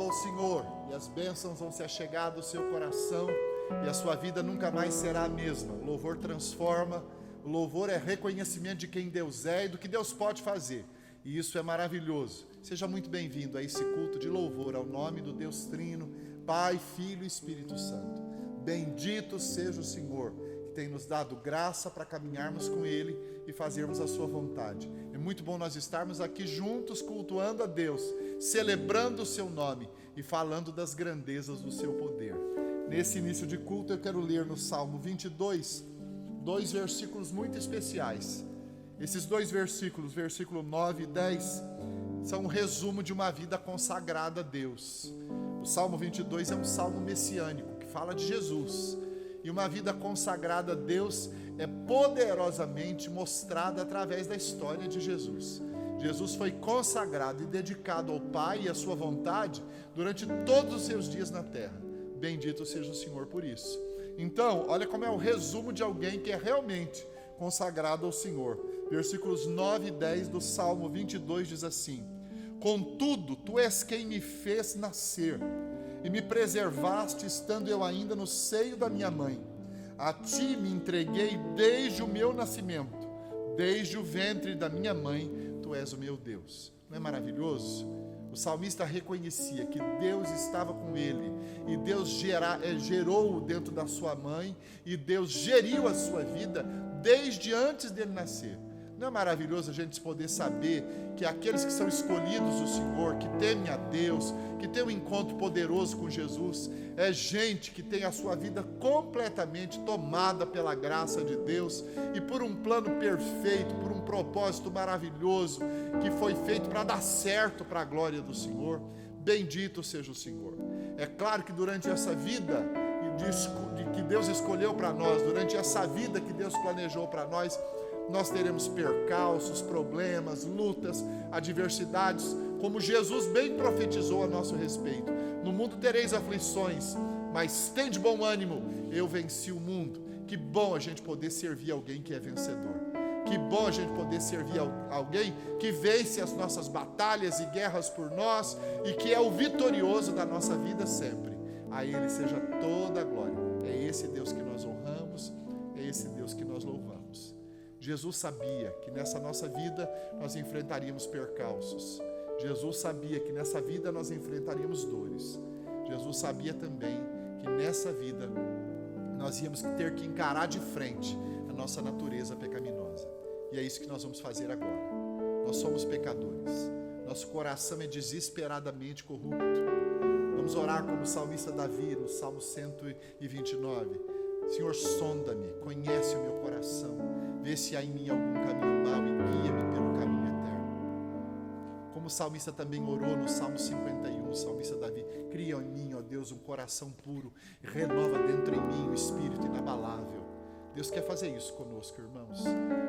Louva o Senhor e as bênçãos vão se achegar do seu coração e a sua vida nunca mais será a mesma. O louvor transforma, o louvor é reconhecimento de quem Deus é e do que Deus pode fazer. E isso é maravilhoso. Seja muito bem-vindo a esse culto de louvor ao nome do Deus Trino, Pai, Filho e Espírito Santo. Bendito seja o Senhor, que tem nos dado graça para caminharmos com Ele e fazermos a sua vontade. É muito bom nós estarmos aqui juntos, cultuando a Deus, celebrando o seu nome e falando das grandezas do seu poder. Nesse início de culto eu quero ler no Salmo 22, dois versículos muito especiais. Esses dois versículos, versículo 9 e 10, são um resumo de uma vida consagrada a Deus. O Salmo 22 é um salmo messiânico, que fala de Jesus. E uma vida consagrada a Deus é poderosamente mostrada através da história de Jesus. Jesus foi consagrado e dedicado ao Pai e à sua vontade durante todos os seus dias na terra. Bendito seja o Senhor por isso. Então, olha como é o resumo de alguém que é realmente consagrado ao Senhor. Versículos 9 e 10 do Salmo 22 diz assim: Contudo, tu és quem me fez nascer e me preservaste estando eu ainda no seio da minha mãe. A ti me entreguei desde o meu nascimento, desde o ventre da minha mãe, tu és o meu Deus. Não é maravilhoso? O salmista reconhecia que Deus estava com ele, e Deus gerou-o dentro da sua mãe, e Deus geriu a sua vida desde antes dele nascer. Não é maravilhoso a gente poder saber que aqueles que são escolhidos do Senhor, que temem a Deus, que tem um encontro poderoso com Jesus, é gente que tem a sua vida completamente tomada pela graça de Deus e por um plano perfeito, por um propósito maravilhoso que foi feito para dar certo para a glória do Senhor. Bendito seja o Senhor. É claro que durante essa vida que Deus escolheu para nós, durante essa vida que Deus planejou para nós teremos percalços, problemas, lutas, adversidades, como Jesus bem profetizou a nosso respeito. No mundo tereis aflições, mas tende bom ânimo, eu venci o mundo. Que bom a gente poder servir alguém que é vencedor. Que bom a gente poder servir alguém que vence as nossas batalhas e guerras por nós e que é o vitorioso da nossa vida sempre. A Ele seja toda a glória. É esse Deus que nós honramos, é esse Deus que nós louvamos. Jesus sabia que nessa nossa vida nós enfrentaríamos percalços. Jesus sabia que nessa vida nós enfrentaríamos dores. Jesus sabia também que nessa vida nós íamos ter que encarar de frente a nossa natureza pecaminosa. E é isso que nós vamos fazer agora. Nós somos pecadores. Nosso coração é desesperadamente corrupto. Vamos orar como o salmista Davi, no Salmo 129. Senhor, sonda-me, conhece o meu coração, vê se há em mim algum caminho mau e guia-me pelo caminho eterno. Como o salmista também orou no Salmo 51, o salmista Davi: cria em mim, ó Deus, um coração puro e renova dentro em mim um espírito inabalável. Deus quer fazer isso conosco, irmãos.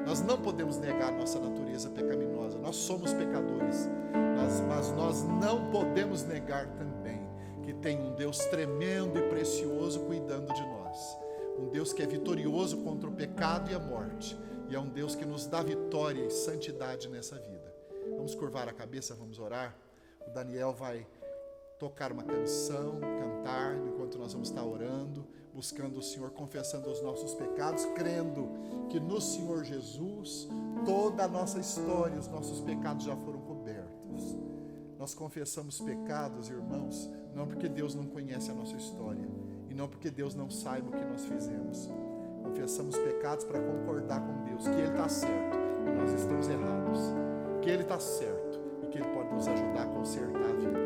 Nós não podemos negar nossa natureza pecaminosa, nós somos pecadores, mas nós não podemos negar também que tem um Deus tremendo e precioso cuidando de nós. Um Deus que é vitorioso contra o pecado e a morte. E é um Deus que nos dá vitória e santidade nessa vida. Vamos curvar a cabeça, vamos orar. O Daniel vai tocar uma canção, cantar, enquanto nós vamos estar orando, buscando o Senhor, confessando os nossos pecados, crendo que no Senhor Jesus, toda a nossa história, os nossos pecados já foram cobertos. Nós confessamos pecados, irmãos, não porque Deus não conhece a nossa história, e não porque Deus não saiba o que nós fizemos. Confessamos pecados para concordar com Deus, que Ele está certo e nós estamos errados, que Ele está certo e que Ele pode nos ajudar a consertar a vida.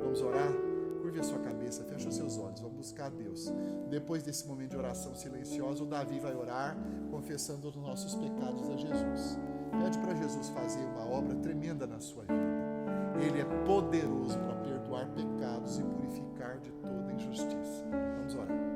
Vamos orar? Curve a sua cabeça, feche os seus olhos, vamos buscar a Deus. Depois desse momento de oração silenciosa, o Davi vai orar, confessando os nossos pecados a Jesus. Pede para Jesus fazer uma obra tremenda na sua vida. Ele é poderoso para perdoar pecados e purificar de toda injustiça. Vamos orar.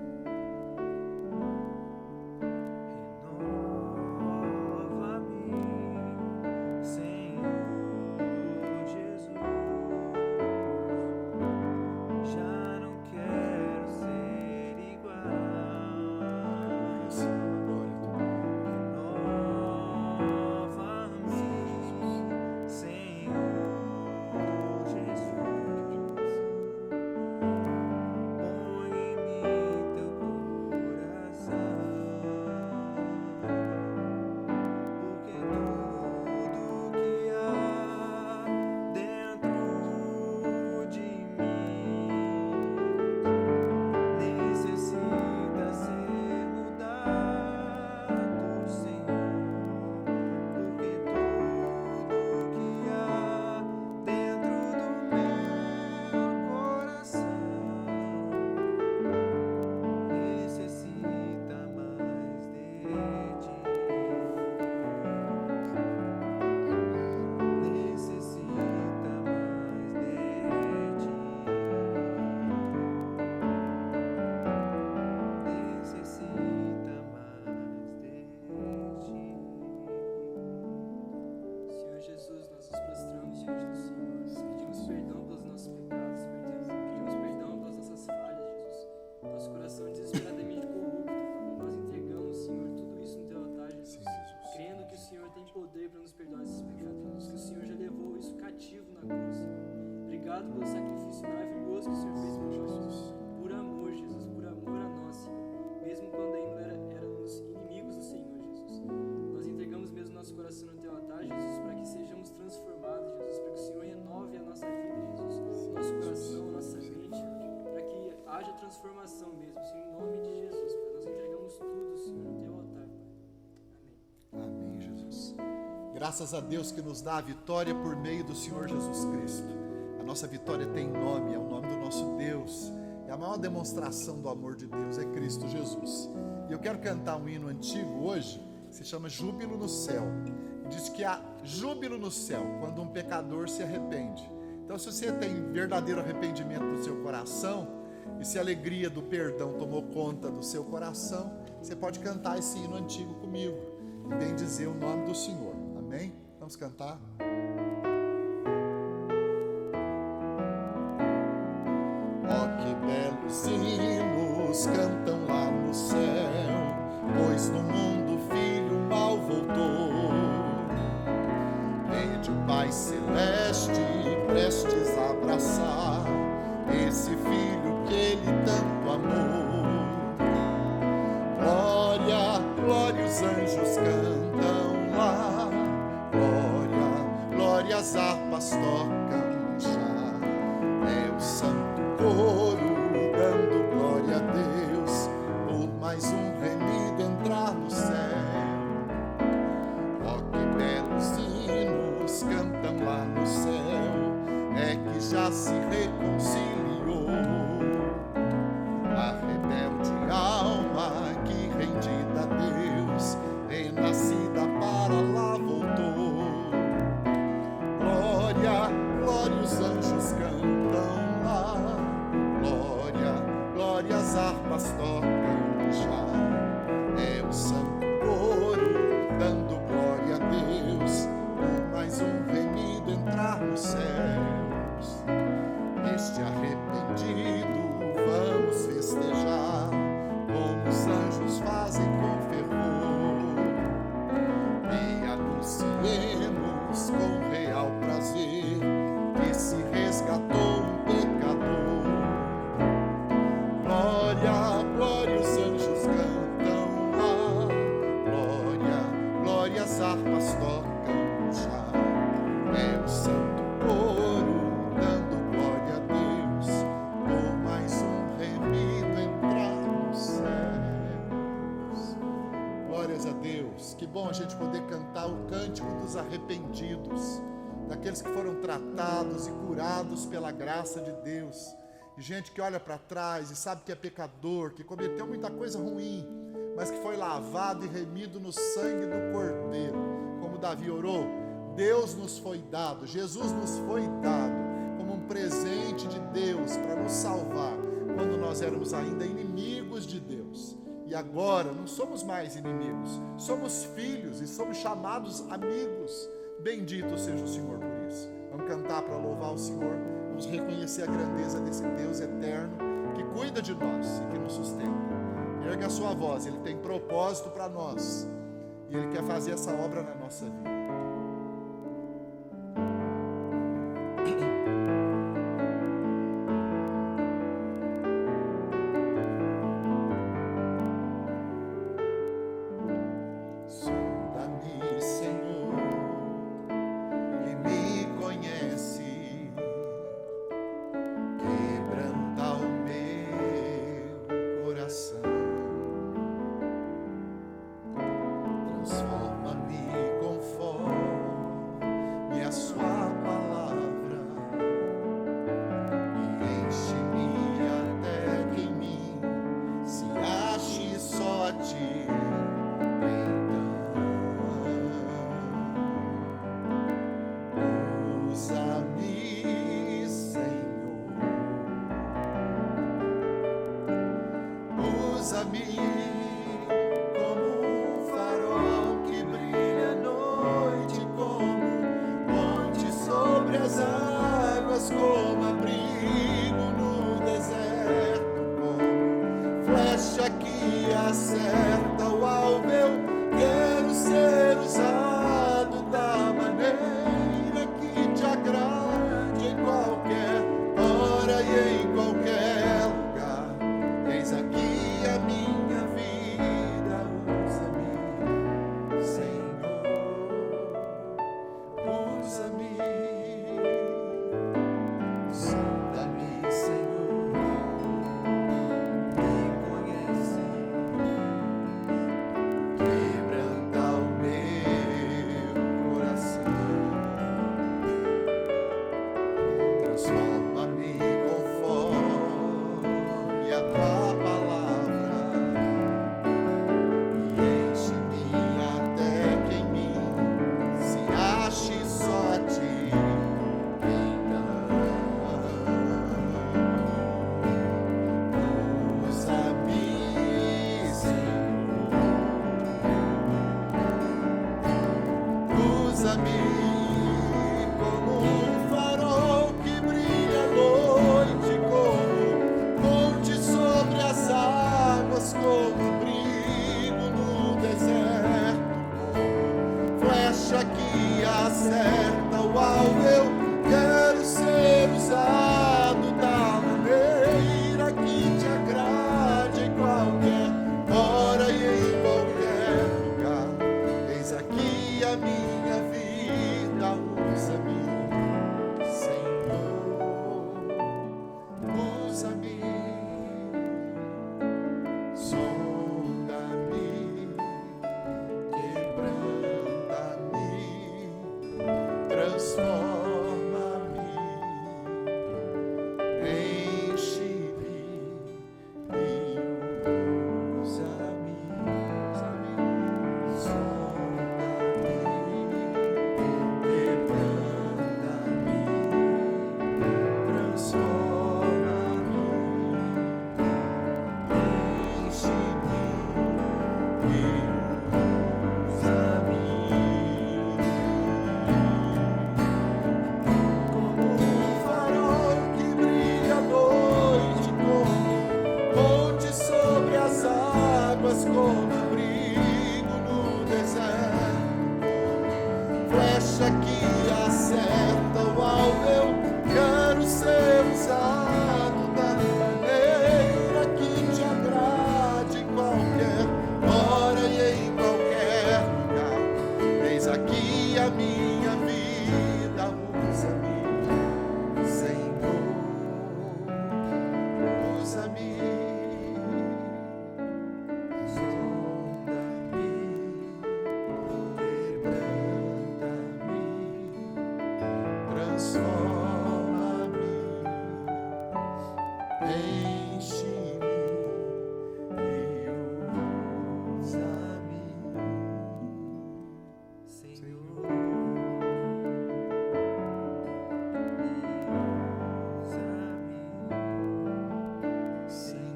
obrigado pelo sacrifício maravilhoso que o Senhor fez por nós. Por amor, Jesus, por amor a nós, Senhor. Mesmo quando ainda éramos inimigos do Senhor, Jesus. Nós entregamos mesmo nosso coração no teu altar, Jesus, para que sejamos transformados, Jesus, para que o Senhor renove a nossa vida, Jesus, nosso coração, nossa mente, para que haja transformação mesmo, Senhor, em nome de Jesus, Pai. Nós entregamos tudo, Senhor, no teu altar, Pai. Amém. Amém, Jesus. Graças a Deus que nos dá a vitória por meio do Senhor Jesus Cristo. A nossa vitória tem nome, é o nome do nosso Deus. É a maior demonstração do amor de Deus, é Cristo Jesus. E eu quero cantar um hino antigo hoje, que se chama Júbilo no Céu. E diz que há júbilo no céu quando um pecador se arrepende. Então, se você tem verdadeiro arrependimento no seu coração, e se a alegria do perdão tomou conta do seu coração, você pode cantar esse hino antigo comigo e bendizer o nome do Senhor. Amém? Vamos cantar? Oh, que belos hinos cantam lá no céu, pois no mundo o Filho mal voltou. Vede o Pai Celeste prestes a abraçar esse Filho que Ele tanto amou. Glória, glória, os anjos cantam lá, glória, glória, as harpas tocam já. É o santo coro dando glória a Deus por mais um remido entrar no céu. Ó, que belos hinos cantam lá no céu, é que já se reconciliou a rebelde alma que rendida a Deus, renascida para lá voltou. Glória, glória, os anjos cantam lá, glória, glória, as harpas tocam já. É o santo coro dando glória a Deus por mais um remido entrar nos céus. Este arrependido vamos festejar, como os anjos fazem com fervor, e anunciemos com real prazer que se resgatou um pecador. Glória, glória, os anjos cantam lá, glória, glória, as harpas tocam já. É o santo coro dando glória a Deus por mais um remido entrar nos céus. Glórias a Deus. Que bom a gente poder cantar o cântico dos arrependidos, daqueles que foram tratados e curados pela graça de Deus. E gente que olha para trás e sabe que é pecador, que cometeu muita coisa ruim, mas que foi lavado e remido no sangue do Cordeiro. Como Davi orou, Deus nos foi dado, Jesus nos foi dado como um presente de Deus para nos salvar quando nós éramos ainda inimigos de Deus. E agora não somos mais inimigos, somos filhos e somos chamados amigos. Bendito seja o Senhor por isso. Vamos cantar para louvar o Senhor, vamos reconhecer a grandeza desse Deus eterno que cuida de nós e que nos sustenta. Erga a sua voz, Ele tem propósito para nós e Ele quer fazer essa obra na nossa vida. Sonda-me, Senhor, que me conhece, quebranta o meu coração, transforma-me conforme transforma-me conforme a tua palavra e enche-me até que em mim se ache só a ti. Usa-me como um farol que brilha à noite, como ponte sobre as águas, como brilho no deserto, como flecha que acerta o alvo. Eu quero ser usado da maneira que te agrade em qualquer hora e em qualquer lugar. Eis aqui a minha vida, usa-me, Senhor, usa-me, sonda-me, quebranta-me, transforma-me, enche-me e usa-me, sonda-me, quebranta-me, transforma-me, enche-me e usa-me. Como um farol que brilha à noite, como ponte sobre as águas, como brilho no deserto, flecha que acerta o alvo. Eu quero ser usado da maneira que te agrade em qualquer hora e em qualquer lugar. Eis aqui a minha vida, usa-me, Senhor, usa-me, sonda-me, quebranta-me, transforma-me, enche-me e usa-me, Senhor, Senhor.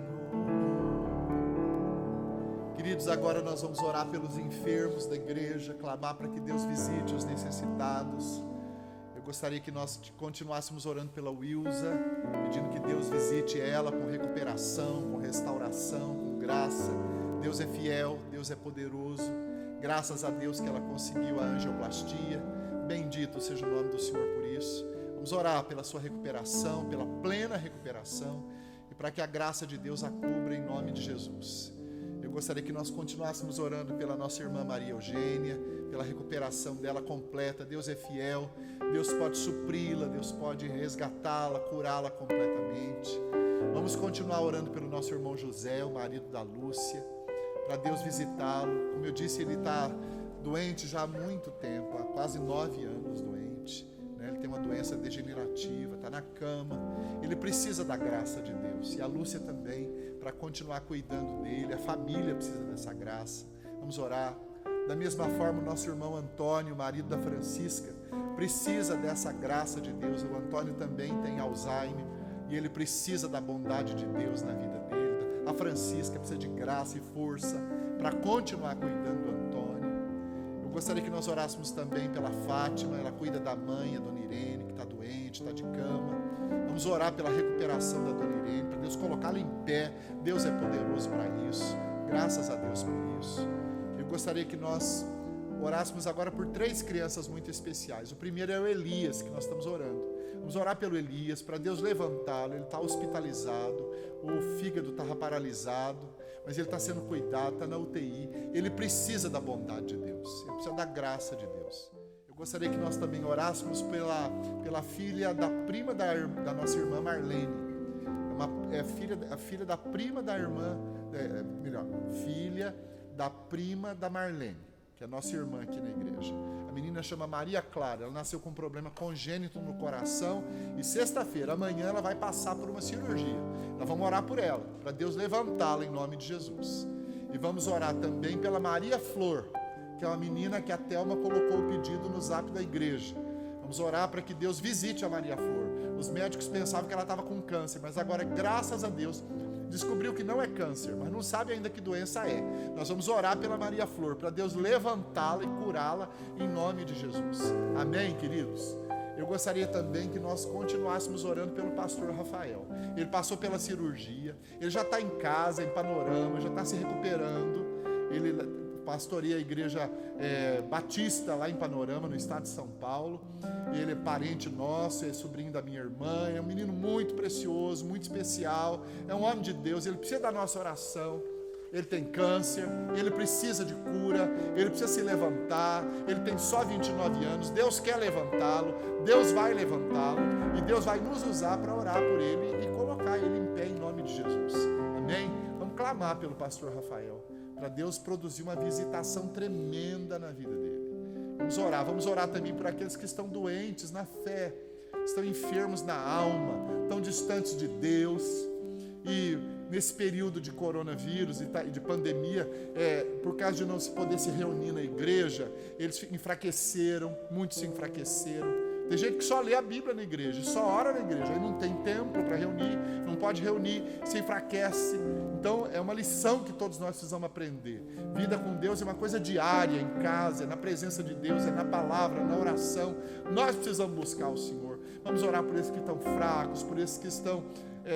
Queridos, agora nós vamos orar pelos enfermos da igreja, clamar para que Deus visite os necessitados. Eu gostaria que nós continuássemos orando pela Wilza, pedindo que Deus visite ela com recuperação, com restauração, com graça. Deus é fiel, Deus é poderoso. Graças a Deus que ela conseguiu a angioplastia. Bendito seja o nome do Senhor por isso. Vamos orar pela sua recuperação, pela plena recuperação e para que a graça de Deus a cubra em nome de Jesus. Eu gostaria que nós continuássemos orando pela nossa irmã Maria Eugênia, pela recuperação dela completa. Deus é fiel, Deus pode supri-la, Deus pode resgatá-la, curá-la completamente. Vamos continuar orando pelo nosso irmão José, o marido da Lúcia, para Deus visitá-lo. Como eu disse, ele está doente já há muito tempo, há quase 9 anos doente, né? Ele tem uma doença degenerativa, está na cama. Ele precisa da graça de Deus, e a Lúcia também, para continuar cuidando dele. A família precisa dessa graça. Vamos orar. Da mesma forma, o nosso irmão Antônio, marido da Francisca, precisa dessa graça de Deus. O Antônio também tem Alzheimer e ele precisa da bondade de Deus na vida dele. A Francisca precisa de graça e força para continuar cuidando do Antônio. Eu gostaria que nós orássemos também pela Fátima. Ela cuida da mãe, a Dona Irene, que está doente, está de cama. Vamos orar pela recuperação da Dona Irene, para Deus colocá-la em pé. Deus é poderoso para isso. Graças a Deus por isso. Eu gostaria que nós orássemos agora por 3 crianças muito especiais. O primeiro é o Elias, que nós estamos orando. Vamos orar pelo Elias, para Deus levantá-lo. Ele está hospitalizado, o fígado está paralisado, mas ele está sendo cuidado, está na UTI. Ele precisa da bondade de Deus, ele precisa da graça de Deus. Eu gostaria que nós também orássemos pela filha da prima da nossa irmã Marlene. Filha da prima da irmã, filha da prima da Marlene, que é a nossa irmã aqui na igreja. A menina chama Maria Clara, ela nasceu com um problema congênito no coração e sexta-feira, amanhã, ela vai passar por uma cirurgia. Nós vamos orar por ela, para Deus levantá-la em nome de Jesus. E vamos orar também pela Maria Flor, que é uma menina que a Thelma colocou o pedido no zap da igreja. Vamos orar para que Deus visite a Maria Flor. Os médicos pensavam que ela estava com câncer, mas agora, graças a Deus, descobriu que não é câncer, mas não sabe ainda que doença é. Nós vamos orar pela Maria Flor, para Deus levantá-la e curá-la em nome de Jesus. Amém, queridos? Eu gostaria também que nós continuássemos orando pelo pastor Rafael. Ele passou pela cirurgia, ele já está em casa, em Panorama, já está se recuperando. Ele pastoreia a igreja batista lá em Panorama, no estado de São Paulo. Ele é parente nosso, é sobrinho da minha irmã, é um menino muito precioso, muito especial, é um homem de Deus, ele precisa da nossa oração. Ele tem câncer, ele precisa de cura, ele precisa se levantar, ele tem só 29 anos, Deus quer levantá-lo, Deus vai levantá-lo e Deus vai nos usar para orar por ele e colocar ele em pé em nome de Jesus. Amém? Vamos clamar pelo pastor Rafael, para Deus produzir uma visitação tremenda na vida dele. Vamos orar também por aqueles que estão doentes na fé, estão enfermos na alma, estão distantes de Deus. E nesse período de coronavírus e de pandemia, por causa de não se poder se reunir na igreja, eles enfraqueceram, muitos se enfraqueceram. Tem gente que só lê a Bíblia na igreja, só ora na igreja, aí não tem tempo para reunir, não pode reunir, se enfraquece. Então é uma lição que todos nós precisamos aprender. Vida com Deus é uma coisa diária, em casa, é na presença de Deus, é na palavra, na oração. Nós precisamos buscar o Senhor. Vamos orar por esses que estão fracos, por esses que estão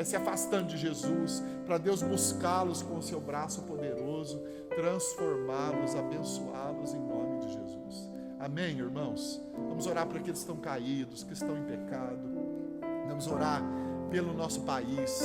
se afastando de Jesus, para Deus buscá-los com o seu braço poderoso, transformá-los, abençoá-los em nome de Jesus. Amém, irmãos? Vamos orar por aqueles que estão caídos, que estão em pecado. Vamos orar pelo nosso país.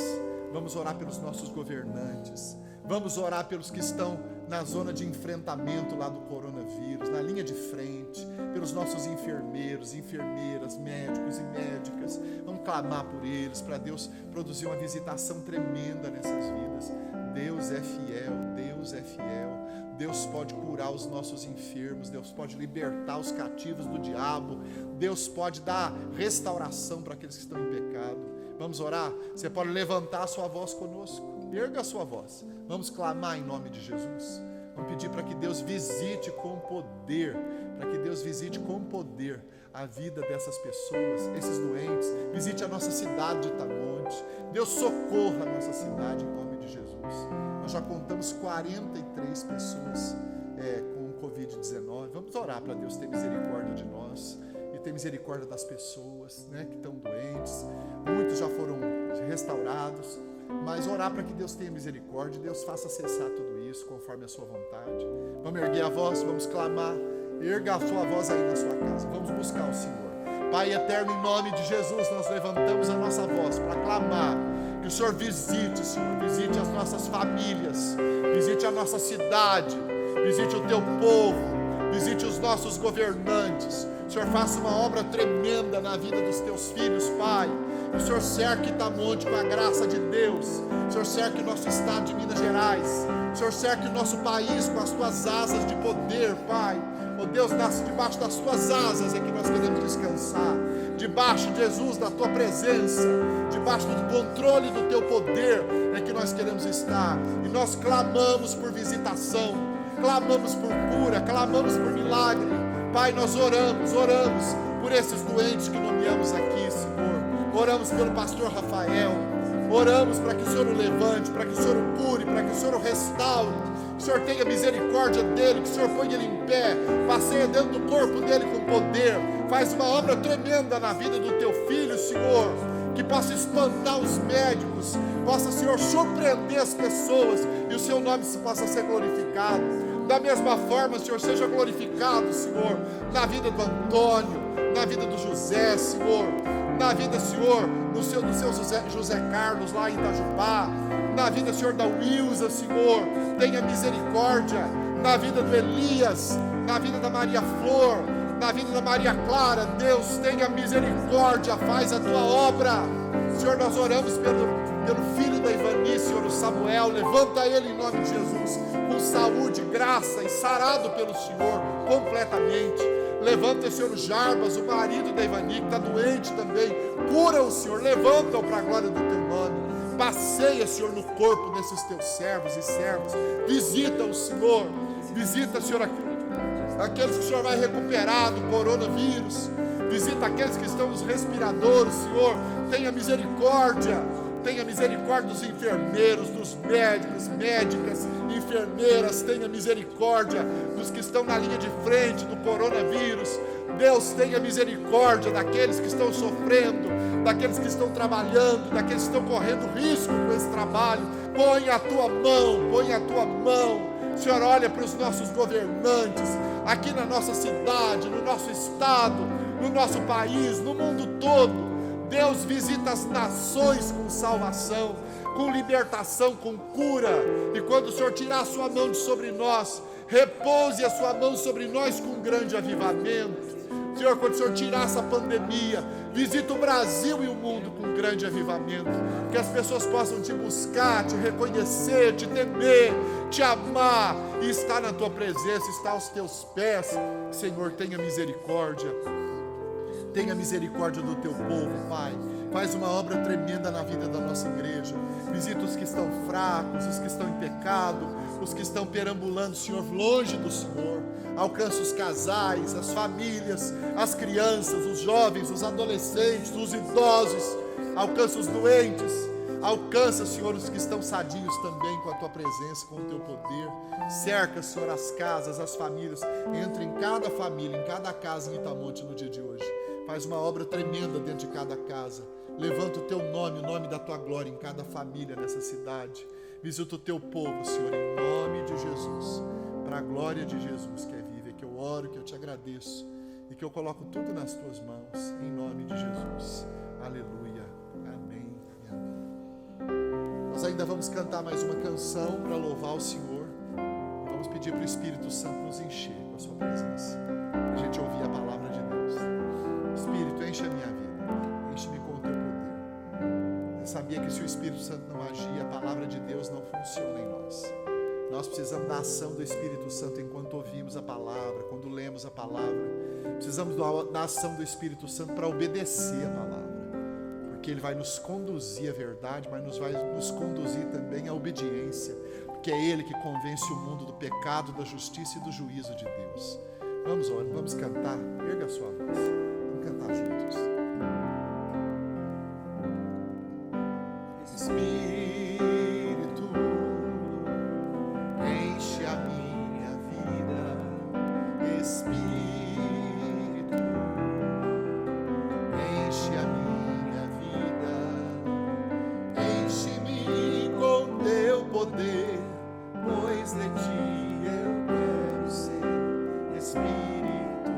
Vamos orar pelos nossos governantes. Vamos orar pelos que estão na zona de enfrentamento lá do coronavírus, na linha de frente, pelos nossos enfermeiros, enfermeiras, médicos e médicas. Vamos clamar por eles, para Deus produzir uma visitação tremenda nessas vidas. Deus é fiel, Deus é fiel. Deus pode curar os nossos enfermos, Deus pode libertar os cativos do diabo, Deus pode dar restauração para aqueles que estão em pecado. Vamos orar? Você pode levantar a sua voz conosco, erga a sua voz, vamos clamar em nome de Jesus. Vamos pedir para que Deus visite com poder, para que Deus visite com poder a vida dessas pessoas, esses doentes. Visite a nossa cidade de Itamonte, Deus socorra a nossa cidade em nome de Jesus. Nós já contamos 43 pessoas com Covid-19. Vamos orar para Deus ter misericórdia de nós e ter misericórdia das pessoas, que estão doentes. Muitos já foram restaurados, mas orar para que Deus tenha misericórdia e Deus faça cessar tudo isso conforme a sua vontade. Vamos erguer a voz, vamos clamar. Erga a sua voz aí na sua casa, vamos buscar o Senhor. Pai eterno, em nome de Jesus, nós levantamos a nossa voz para clamar que o Senhor visite, Senhor, visite as nossas famílias, visite a nossa cidade, visite o teu povo, visite os nossos governantes. O Senhor faça uma obra tremenda na vida dos teus filhos, Pai. O Senhor cerque Itamonte com a graça de Deus. O Senhor cerque o nosso estado de Minas Gerais. O Senhor cerque o nosso país com as tuas asas de poder, Pai. Oh Deus, debaixo das tuas asas é que nós queremos descansar. Debaixo, Jesus, da tua presença, debaixo do controle do teu poder é que nós queremos estar. E nós clamamos por visitação, clamamos por cura, clamamos por milagre. Pai, nós oramos por esses doentes que nomeamos aqui, Senhor. Oramos pelo pastor Rafael, oramos para que o Senhor o levante, para que o Senhor o cure, para que o Senhor o restaure, que o Senhor tenha misericórdia dele, que o Senhor ponha ele em pé, passeia dentro do corpo dele com poder, faz uma obra tremenda na vida do teu filho, Senhor, que possa espantar os médicos, possa, Senhor, surpreender as pessoas e o seu nome possa ser glorificado. Da mesma forma, Senhor, seja glorificado, Senhor, na vida do Antônio, na vida do José, Senhor, na vida, Senhor, do seu José Carlos lá em Itajubá, na vida, Senhor, da Wilza, Senhor, tenha misericórdia, na vida do Elias, na vida da Maria Flor, na vida da Maria Clara. Deus, tenha misericórdia, faz a tua obra. Senhor, nós oramos pelo filho da Ivani, Senhor, o Samuel, levanta ele em nome de Jesus, com saúde, graça e sarado pelo Senhor completamente. Levanta, Senhor, o Jarbas, o marido da Ivani, que está doente também. Cura o Senhor, levanta-o para a glória do teu nome. Passeia, Senhor, no corpo desses teus servos e servas. Visita o Senhor. Visita, Senhor, aqueles que o Senhor vai recuperar do coronavírus. Visita aqueles que estão nos respiradores, Senhor. Tenha misericórdia. Tenha misericórdia dos enfermeiros, dos médicos, médicas, enfermeiras. Tenha misericórdia dos que estão na linha de frente do coronavírus. Deus, tenha misericórdia daqueles que estão sofrendo, daqueles que estão trabalhando, daqueles que estão correndo risco com esse trabalho. Põe a tua mão, põe a tua mão. Senhor, olha para os nossos governantes, aqui na nossa cidade, no nosso estado, no nosso país, no mundo todo. Deus, visita as nações com salvação, com libertação, com cura. E quando o Senhor tirar a sua mão de sobre nós, repouse a sua mão sobre nós com um grande avivamento. Senhor, quando o Senhor tirar essa pandemia, visita o Brasil e o mundo com um grande avivamento. Que as pessoas possam te buscar, te reconhecer, te temer, te amar e estar na tua presença, estar aos teus pés. Senhor, tenha misericórdia. Tenha misericórdia do teu povo, Pai. Faz uma obra tremenda na vida da nossa igreja. Visita os que estão fracos, os que estão em pecado, os que estão perambulando, Senhor, longe do Senhor. Alcança os casais, as famílias, as crianças, os jovens, os adolescentes, os idosos. Alcança os doentes. Alcança, Senhor, os que estão sadios também com a tua presença, com o teu poder. Cerca, Senhor, as casas, as famílias. Entra em cada família, em cada casa em Itamonte no dia de hoje. Faz uma obra tremenda dentro de cada casa. Levanta o teu nome, o nome da tua glória em cada família nessa cidade. Visita o teu povo, Senhor, em nome de Jesus. Para a glória de Jesus que é viva, que eu oro, que eu te agradeço e que eu coloco tudo nas tuas mãos, em nome de Jesus. Aleluia. Amém e amém. Nós ainda vamos cantar mais uma canção para louvar o Senhor. E vamos pedir para o Espírito Santo nos encher com a sua presença. Para a gente ouvir a palavra de Deus. Espírito, enche a minha vida, enche-me com o teu poder. Eu sabia que se o Espírito Santo não agir, a palavra de Deus não funciona em nós. Nós precisamos da ação do Espírito Santo enquanto ouvimos a palavra, quando lemos a palavra. Precisamos da ação do Espírito Santo para obedecer a palavra, porque Ele vai nos conduzir à verdade, mas vai nos conduzir também à obediência, porque é Ele que convence o mundo do pecado, da justiça e do juízo de Deus. Vamos orar, vamos cantar, erga a sua voz. Cantar juntos. Espírito, enche a minha vida. Espírito, enche a minha vida. Enche-me com teu poder, pois de ti eu quero ser. Espírito,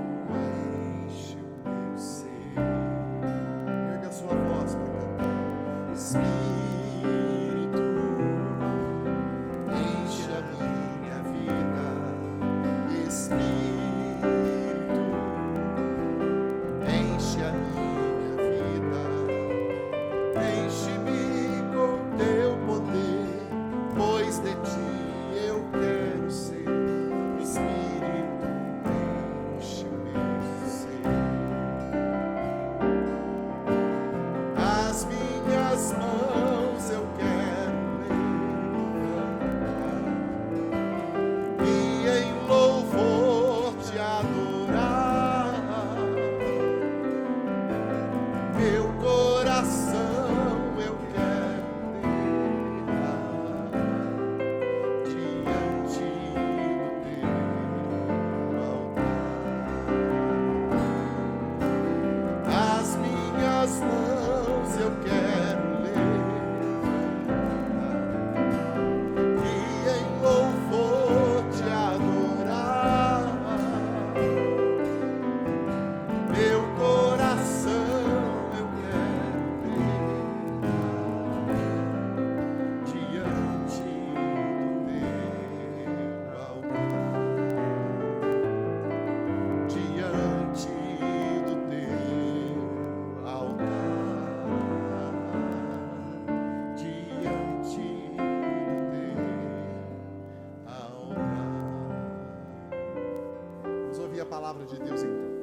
palavra de Deus então.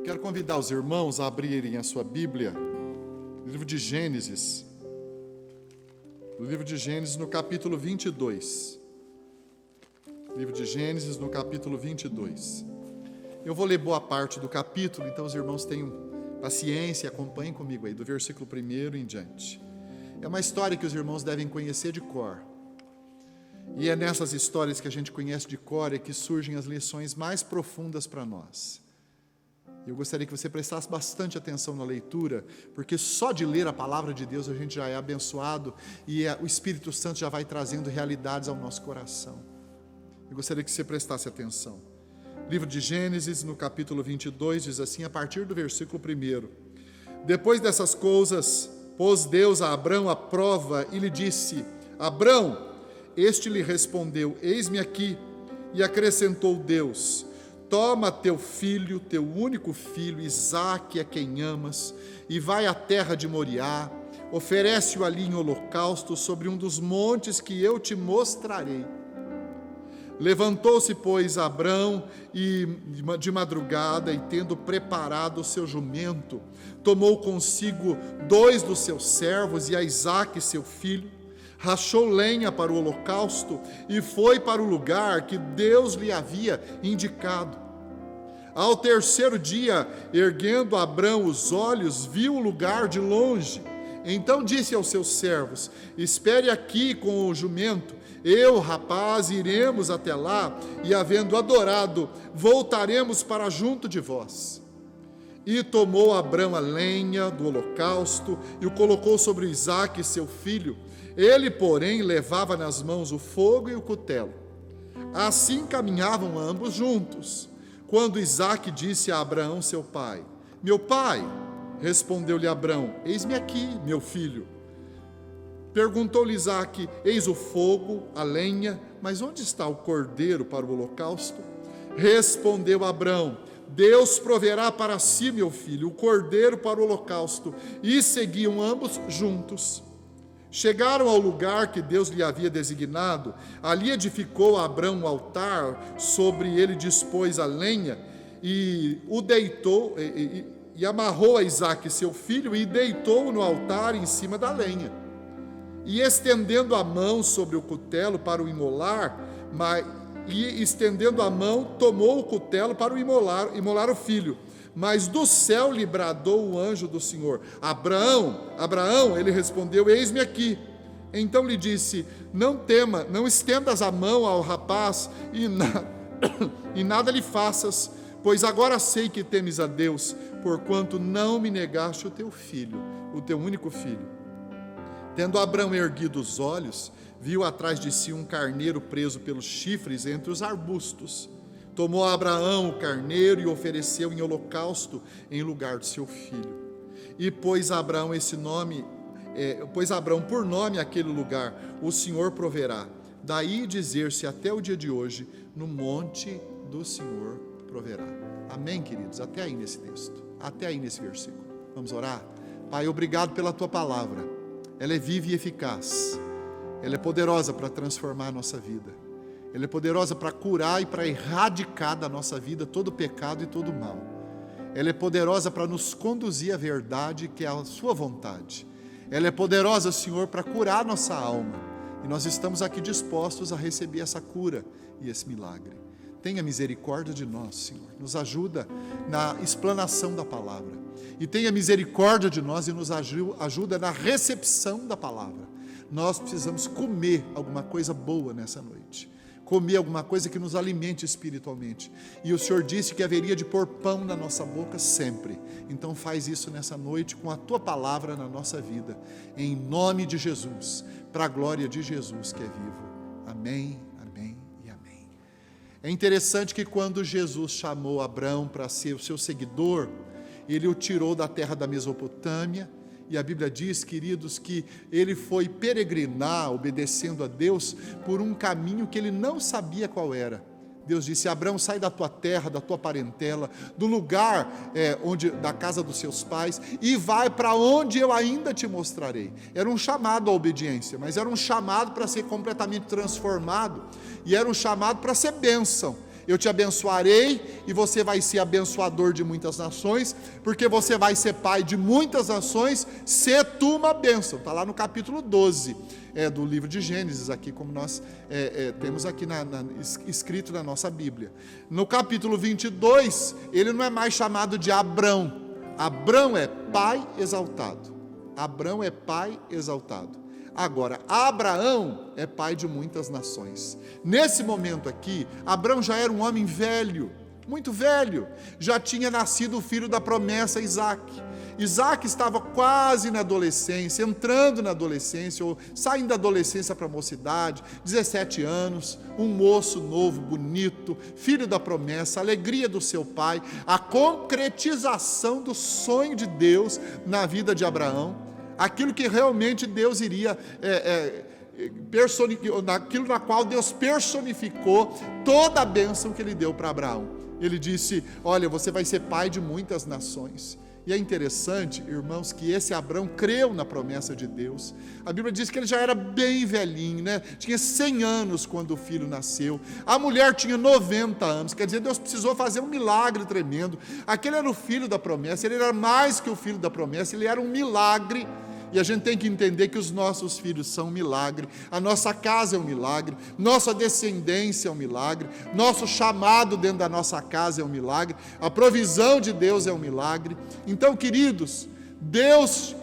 Quero convidar os irmãos a abrirem a sua Bíblia, no livro de Gênesis. No livro de Gênesis, no capítulo 22. Livro de Gênesis, no capítulo 22. Eu vou ler boa parte do capítulo, então os irmãos tenham paciência e acompanhem comigo aí, do versículo 1 em diante. É uma história que os irmãos devem conhecer de cor. E é nessas histórias que a gente conhece de cor é que surgem as lições mais profundas para nós. Eu gostaria que você prestasse bastante atenção na leitura, porque só de ler a palavra de Deus a gente já é abençoado e o Espírito Santo já vai trazendo realidades ao nosso coração. Eu gostaria que você prestasse atenção. Livro de Gênesis, no capítulo 22, diz assim, a partir do versículo 1. Depois dessas coisas, pôs Deus a Abrão à prova e lhe disse, Abrão, este lhe respondeu, eis-me aqui. E acrescentou Deus, toma teu filho, teu único filho, Isaque, a quem amas, e vai à terra de Moriá, oferece-o ali em holocausto sobre um dos montes que eu te mostrarei. Levantou-se, pois, Abrão e de madrugada, e tendo preparado o seu jumento, tomou consigo 2 dos seus servos e a Isaque, seu filho, rachou lenha para o holocausto e foi para o lugar que Deus lhe havia indicado. Ao 3º dia, erguendo Abrão os olhos, viu o lugar de longe. Então disse aos seus servos, espere aqui com o jumento, eu, rapaz, iremos até lá, e havendo adorado, voltaremos para junto de vós. E tomou Abrão a lenha do holocausto, e o colocou sobre Isaque, seu filho. Ele, porém, levava nas mãos o fogo e o cutelo. Assim caminhavam ambos juntos. Quando Isaque disse a Abraão, seu pai, meu pai, respondeu-lhe Abrão, eis-me aqui, meu filho. Perguntou-lhe Isaque, eis o fogo, a lenha, mas onde está o cordeiro para o holocausto? Respondeu Abrão, Deus proverá para si, meu filho, o cordeiro para o holocausto. E seguiam ambos juntos. Chegaram ao lugar que Deus lhe havia designado, ali edificou Abrão um altar, sobre ele dispôs a lenha, e o deitou, e amarrou a Isaque, seu filho, e deitou-o no altar em cima da lenha. E estendendo a mão sobre o cutelo para o imolar, tomou o cutelo para o imolar o filho. Mas do céu lhe bradou o anjo do Senhor, Abraão, Abraão, ele respondeu, eis-me aqui. Então lhe disse, não tema, não estendas a mão ao rapaz e nada lhe faças, pois agora sei que temes a Deus, porquanto não me negaste o teu filho, o teu único filho. Tendo Abrão erguido os olhos, viu atrás de si um carneiro preso pelos chifres entre os arbustos. Tomou Abraão o carneiro e ofereceu em holocausto em lugar de seu filho. E pôs Abraão por nome aquele lugar, o Senhor proverá. Daí dizer-se até o dia de hoje, no monte do Senhor proverá. Amém, queridos? Até aí nesse texto, até aí nesse versículo. Vamos orar? Pai, obrigado pela tua palavra. Ela é viva e eficaz. Ela é poderosa para transformar a nossa vida. Ela é poderosa para curar e para erradicar da nossa vida todo pecado e todo mal. Ela é poderosa para nos conduzir à verdade, que é a sua vontade. Ela é poderosa, Senhor, para curar a nossa alma. E nós estamos aqui dispostos a receber essa cura e esse milagre. Tenha misericórdia de nós, Senhor. Nos ajuda na explanação da palavra. E tenha misericórdia de nós e nos ajuda na recepção da palavra. Nós precisamos comer alguma coisa boa nessa noite. Comer alguma coisa que nos alimente espiritualmente. E o Senhor disse que haveria de pôr pão na nossa boca sempre. Então faz isso nessa noite com a tua palavra na nossa vida. Em nome de Jesus. Para a glória de Jesus que é vivo. Amém. É interessante que quando Jesus chamou Abrão para ser o seu seguidor, ele o tirou da terra da Mesopotâmia, e a Bíblia diz, queridos, que ele foi peregrinar, obedecendo a Deus, por um caminho que ele não sabia qual era. Deus disse, Abrão, sai da tua terra, da tua parentela, do lugar da casa dos seus pais, e vai para onde eu ainda te mostrarei. Era um chamado à obediência, mas era um chamado para ser completamente transformado, e era um chamado para ser bênção. eu te abençoarei e você vai ser abençoador de muitas nações, porque você vai ser pai de muitas nações, se tu uma bênção. Está lá no capítulo 12 do livro de Gênesis, aqui como nós temos aqui escrito na nossa Bíblia. No capítulo 22, ele não é mais chamado de Abrão. Abrão é pai exaltado. Abrão é pai exaltado. Agora, Abraão é pai de muitas nações. Nesse momento aqui, Abraão já era um homem velho, muito velho. Já tinha nascido o filho da promessa, Isaac. Isaac estava quase na adolescência, entrando na adolescência, ou saindo da adolescência para a mocidade, 17 anos, um moço novo, bonito, filho da promessa, alegria do seu pai, a concretização do sonho de Deus na vida de Abraão, aquilo que realmente Deus iria naquilo na qual Deus personificou toda a bênção que ele deu para Abraão. Ele disse: olha, você vai ser pai de muitas nações. E é interessante, irmãos, que esse Abrão creu na promessa de Deus. A Bíblia diz que ele já era bem velhinho, né? Tinha 100 anos quando o filho nasceu. A mulher tinha 90 anos. Quer dizer, Deus precisou fazer um milagre tremendo. Aquele era o filho da promessa. Ele era mais que o filho da promessa. Ele era um milagre. E a gente tem que entender que os nossos filhos são um milagre, a nossa casa é um milagre, nossa descendência é um milagre, nosso chamado dentro da nossa casa é um milagre, a provisão de Deus é um milagre. Então, queridos, Deus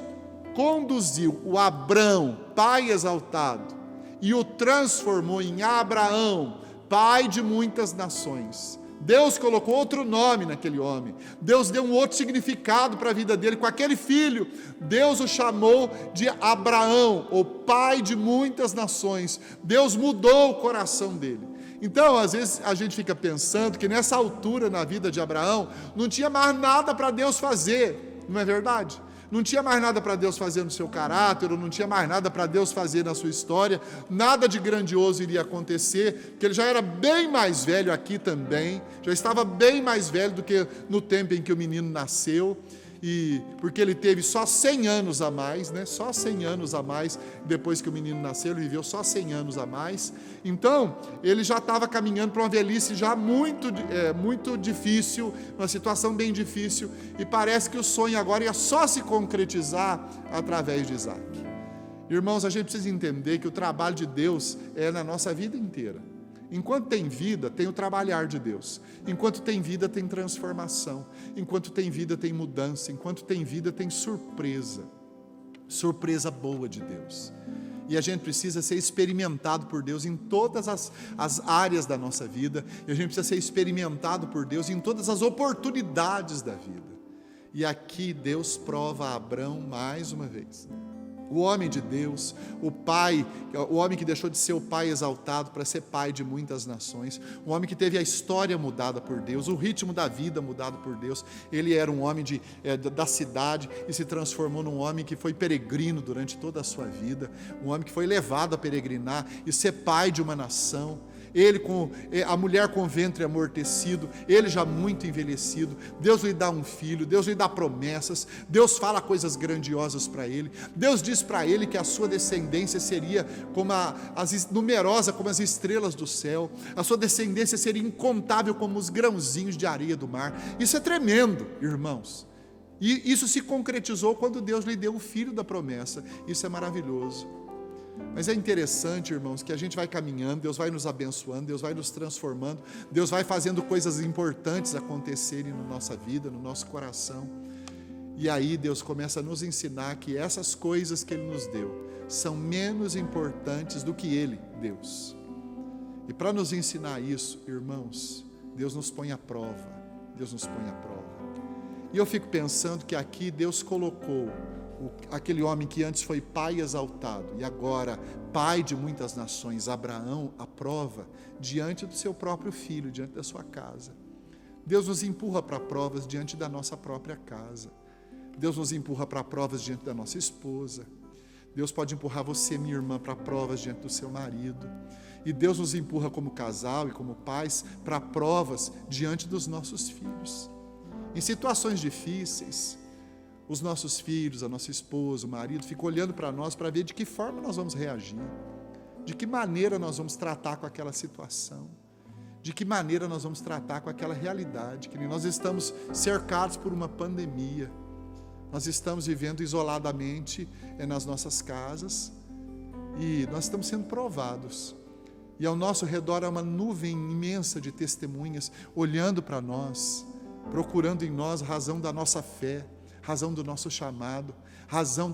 conduziu o Abrão, pai exaltado, e o transformou em Abraão, pai de muitas nações. Deus colocou outro nome naquele homem, Deus deu um outro significado para a vida dele, com aquele filho, Deus o chamou de Abraão, o pai de muitas nações. Deus mudou o coração dele. Então, às vezes a gente fica pensando que nessa altura na vida de Abraão, não tinha mais nada para Deus fazer, não é verdade? Não tinha mais nada para Deus fazer no seu caráter, ou não tinha mais nada para Deus fazer na sua história, nada de grandioso iria acontecer, porque ele já era bem mais velho aqui também, já estava bem mais velho do que no tempo em que o menino nasceu, e porque ele teve só 100 anos a mais, né? Só 100 anos a mais, depois que o menino nasceu, ele viveu só 100 anos a mais. Então, ele já estava caminhando para uma velhice já muito difícil, uma situação bem difícil, e parece que o sonho agora ia só se concretizar através de Isaac. Irmãos, a gente precisa entender que o trabalho de Deus é na nossa vida inteira. Enquanto tem vida, tem o trabalhar de Deus. Enquanto tem vida, tem transformação. Enquanto tem vida, tem mudança. Enquanto tem vida, tem surpresa. Surpresa boa de Deus. E a gente precisa ser experimentado por Deus em todas as áreas da nossa vida. E a gente precisa ser experimentado por Deus em todas as oportunidades da vida. E aqui Deus prova a Abrão mais uma vez. O homem de Deus, o pai, o homem que deixou de ser o pai exaltado para ser pai de muitas nações, o homem que teve a história mudada por Deus, o ritmo da vida mudado por Deus. Ele era um homem da cidade e se transformou num homem que foi peregrino durante toda a sua vida, um homem que foi levado a peregrinar e ser pai de uma nação. Ele a mulher com o ventre amortecido, ele já muito envelhecido. Deus lhe dá um filho, Deus lhe dá promessas, Deus fala coisas grandiosas para ele. Deus diz para ele que a sua descendência seria como numerosa como as estrelas do céu, a sua descendência seria incontável como os grãozinhos de areia do mar. Isso é tremendo, irmãos. E isso se concretizou quando Deus lhe deu o filho da promessa. Isso é maravilhoso. Mas é interessante, irmãos, que a gente vai caminhando, Deus vai nos abençoando, Deus vai nos transformando, Deus vai fazendo coisas importantes acontecerem na nossa vida, no nosso coração. E aí Deus começa a nos ensinar que essas coisas que Ele nos deu são menos importantes do que Ele, Deus. E para nos ensinar isso, irmãos, Deus nos põe à prova, Deus nos põe à prova. E eu fico pensando que aqui Deus colocou aquele homem que antes foi pai exaltado e agora pai de muitas nações, Abraão, à prova diante do seu próprio filho, diante da sua casa. Deus nos empurra para provas diante da nossa própria casa. Deus nos empurra para provas diante da nossa esposa. Deus pode empurrar você, minha irmã, para provas diante do seu marido. E Deus nos empurra como casal e como pais para provas diante dos nossos filhos. Em situações difíceis, os nossos filhos, a nossa esposa, o marido, ficam olhando para nós para ver de que forma nós vamos reagir, de que maneira nós vamos tratar com aquela situação, de que maneira nós vamos tratar com aquela realidade, que nós estamos cercados por uma pandemia, nós estamos vivendo isoladamente nas nossas casas, e nós estamos sendo provados, e ao nosso redor há uma nuvem imensa de testemunhas, olhando para nós, procurando em nós razão da nossa fé, razão do nosso chamado, razão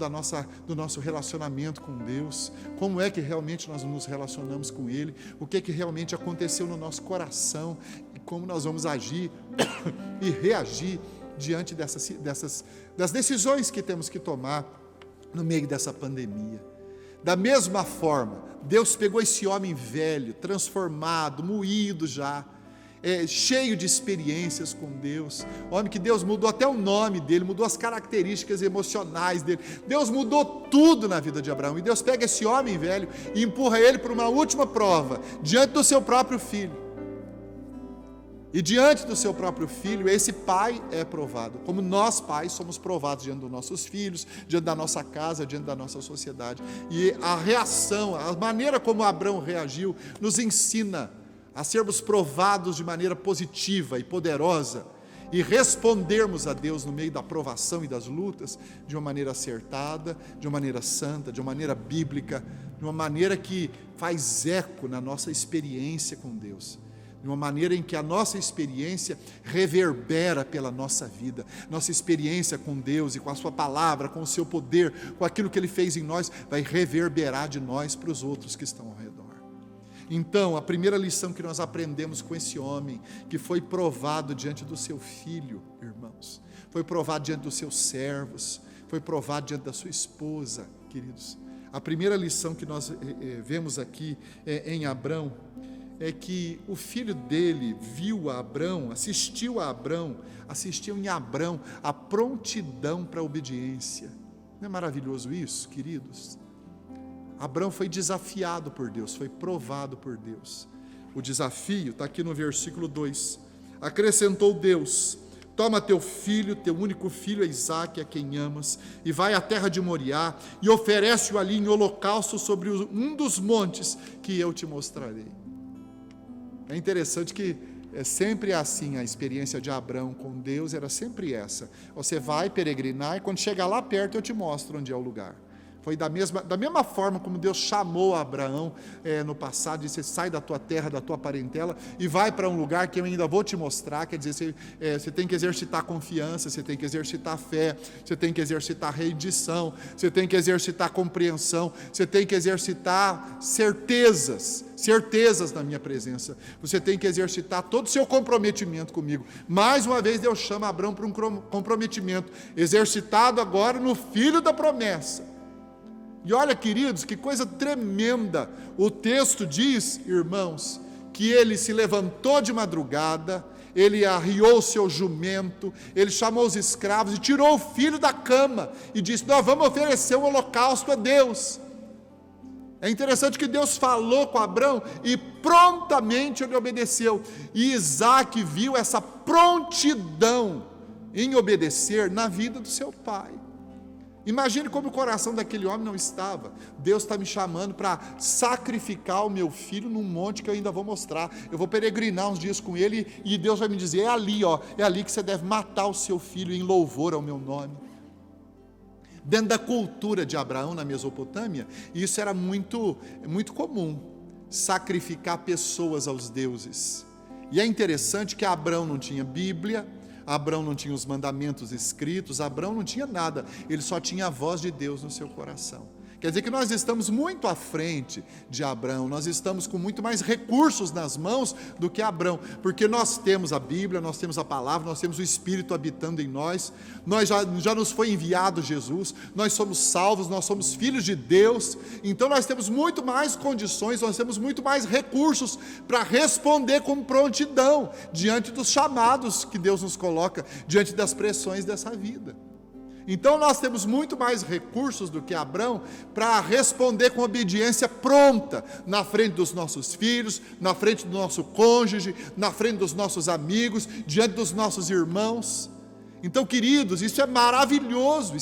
do nosso relacionamento com Deus, como é que realmente nós nos relacionamos com Ele, o que realmente aconteceu no nosso coração, e como nós vamos agir e reagir diante das decisões que temos que tomar no meio dessa pandemia. Da mesma forma, Deus pegou esse homem velho, transformado, moído já, cheio de experiências com Deus, homem que Deus mudou até o nome dele, mudou as características emocionais dele, Deus mudou tudo na vida de Abraão, e Deus pega esse homem velho e empurra ele para uma última prova, diante do seu próprio filho. E diante do seu próprio filho, esse pai é provado, como nós pais somos provados diante dos nossos filhos, diante da nossa casa, diante da nossa sociedade. E a reação, a maneira como Abraão reagiu, nos ensina a sermos provados de maneira positiva e poderosa, e respondermos a Deus no meio da provação e das lutas, de uma maneira acertada, de uma maneira santa, de uma maneira bíblica, de uma maneira que faz eco na nossa experiência com Deus, de uma maneira em que a nossa experiência reverbera pela nossa vida, nossa experiência com Deus e com a sua palavra, com o seu poder, com aquilo que Ele fez em nós, vai reverberar de nós para os outros que estão ao redor. Então, a primeira lição que nós aprendemos com esse homem, que foi provado diante do seu filho, irmãos, foi provado diante dos seus servos, foi provado diante da sua esposa, queridos. A primeira lição que nós vemos aqui em Abrão, é que o filho dele viu a Abrão, assistiu em Abrão a prontidão para a obediência. Não é maravilhoso isso, queridos? Abrão foi desafiado por Deus, foi provado por Deus. O desafio está aqui no versículo 2. Acrescentou Deus: toma teu filho, teu único filho, Isaque, a quem amas, e vai à terra de Moriá, e oferece-o ali em holocausto sobre um dos montes que eu te mostrarei. É interessante que é sempre assim, a experiência de Abrão com Deus era sempre essa. Você vai peregrinar e quando chegar lá perto eu te mostro onde é o lugar. Foi da mesma forma como Deus chamou Abraão no passado, disse: sai da tua terra, da tua parentela e vai para um lugar que eu ainda vou te mostrar. Quer dizer, você tem que exercitar confiança, você tem que exercitar fé, você tem que exercitar rendição, você tem que exercitar compreensão, você tem que exercitar certezas na minha presença, você tem que exercitar todo o seu comprometimento comigo. Mais uma vez Deus chama Abraão para um comprometimento, exercitado agora no filho da promessa. E olha, queridos, que coisa tremenda, o texto diz, irmãos, que ele se levantou de madrugada, ele arriou o seu jumento, ele chamou os escravos e tirou o filho da cama, e disse: nós vamos oferecer um holocausto a Deus. É interessante que Deus falou com Abrão, e prontamente ele obedeceu, e Isaque viu essa prontidão em obedecer na vida do seu pai. Imagine como o coração daquele homem não estava. Deus está me chamando para sacrificar o meu filho num monte que eu ainda vou mostrar. Eu vou peregrinar uns dias com ele e Deus vai me dizer: é ali que você deve matar o seu filho em louvor ao meu nome. Dentro da cultura de Abraão na Mesopotâmia, isso era muito comum, sacrificar pessoas aos deuses. E é interessante que Abraão não tinha Bíblia, Abraão não tinha os mandamentos escritos, Abraão não tinha nada, ele só tinha a voz de Deus no seu coração. Quer dizer que nós estamos muito à frente de Abraão, nós estamos com muito mais recursos nas mãos do que Abraão, porque nós temos a Bíblia, nós temos a palavra, nós temos o Espírito habitando em nós já nos foi enviado Jesus, nós somos salvos, nós somos filhos de Deus, então nós temos muito mais condições, nós temos muito mais recursos para responder com prontidão, diante dos chamados que Deus nos coloca, diante das pressões dessa vida. Então nós temos muito mais recursos do que Abraão para responder com obediência pronta, na frente dos nossos filhos, na frente do nosso cônjuge, na frente dos nossos amigos, diante dos nossos irmãos. Então, queridos, isso é maravilhoso,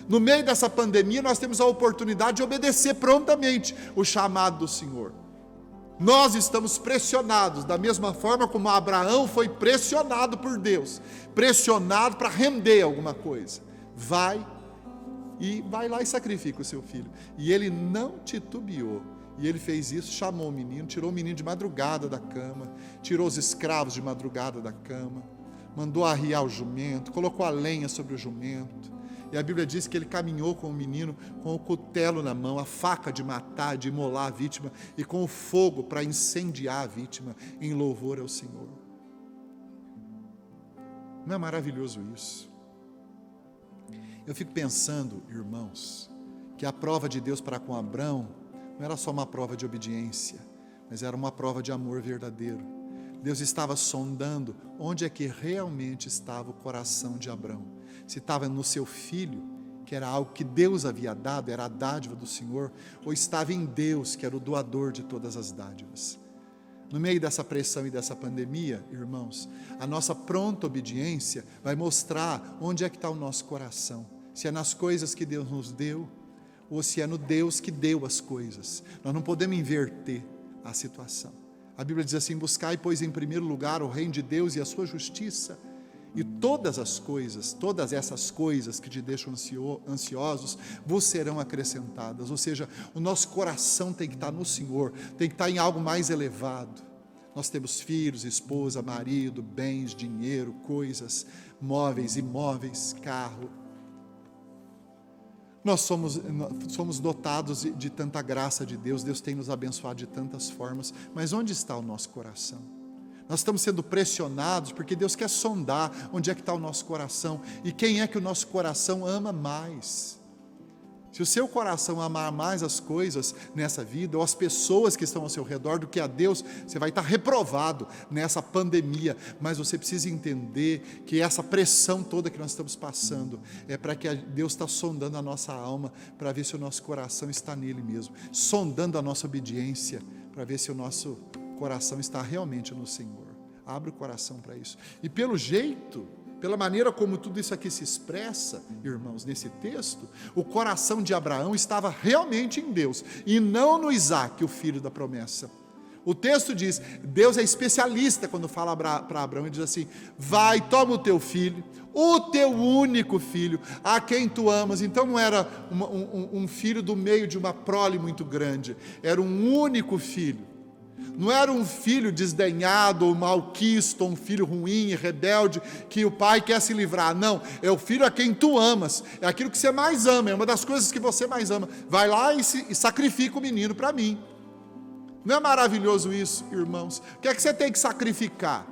No meio dessa pandemia nós temos a oportunidade de obedecer prontamente o chamado do Senhor. Nós estamos pressionados, da mesma forma como Abraão foi pressionado por Deus, pressionado para render alguma coisa. Vai lá e sacrifica o seu filho. E ele não titubeou. E ele fez isso, chamou o menino, tirou o menino de madrugada da cama, tirou os escravos de madrugada da cama, mandou arriar o jumento, colocou a lenha sobre o jumento. E a Bíblia diz que ele caminhou com o menino com o cutelo na mão, a faca de matar, de imolar a vítima, e com o fogo para incendiar a vítima, em louvor ao Senhor. Não é maravilhoso isso? Eu fico pensando, irmãos, que a prova de Deus para com Abrão não era só uma prova de obediência, mas era uma prova de amor verdadeiro. Deus estava sondando onde é que realmente estava o coração de Abrão. Se estava no seu filho, que era algo que Deus havia dado, era a dádiva do Senhor, ou estava em Deus, que era o doador de todas as dádivas. No meio dessa pressão e dessa pandemia, irmãos, a nossa pronta obediência vai mostrar onde é que está o nosso coração. Se é nas coisas que Deus nos deu, ou se é no Deus que deu as coisas. Nós não podemos inverter a situação. A Bíblia diz assim: buscai, pois, em primeiro lugar o reino de Deus e a sua justiça, e todas essas coisas que te deixam ansiosos, vos serão acrescentadas. Ou seja, o nosso coração tem que estar no Senhor, tem que estar em algo mais elevado. Nós temos filhos, esposa, marido, bens, dinheiro, coisas, móveis, imóveis, carro. Nós somos dotados de tanta graça de Deus, Deus tem nos abençoado de tantas formas, mas onde está o nosso coração? Nós estamos sendo pressionados porque Deus quer sondar onde é que está o nosso coração e quem é que o nosso coração ama mais. Se o seu coração amar mais as coisas nessa vida, ou as pessoas que estão ao seu redor, do que a Deus, você vai estar reprovado nessa pandemia. Mas você precisa entender que essa pressão toda que nós estamos passando é para que Deus está sondando a nossa alma, para ver se o nosso coração está nele mesmo, sondando a nossa obediência, para ver se o nosso coração está realmente no Senhor. Abre o coração para isso. E pelo jeito, pela maneira como tudo isso aqui se expressa, irmãos, nesse texto, o coração de Abraão estava realmente em Deus, e não no Isaque, o filho da promessa. O texto diz, Deus é especialista quando fala para Abraão, e diz assim: vai, toma o teu filho, o teu único filho, a quem tu amas. Então não era um filho do meio de uma prole muito grande, era um único filho. Não era um filho desdenhado ou malquisto, um filho ruim e rebelde que o pai quer se livrar. Não, é o filho a quem tu amas, é aquilo que você mais ama, é uma das coisas que você mais ama. Vai lá e sacrifica o menino para mim. Não é maravilhoso isso, irmãos? O que é que você tem que sacrificar?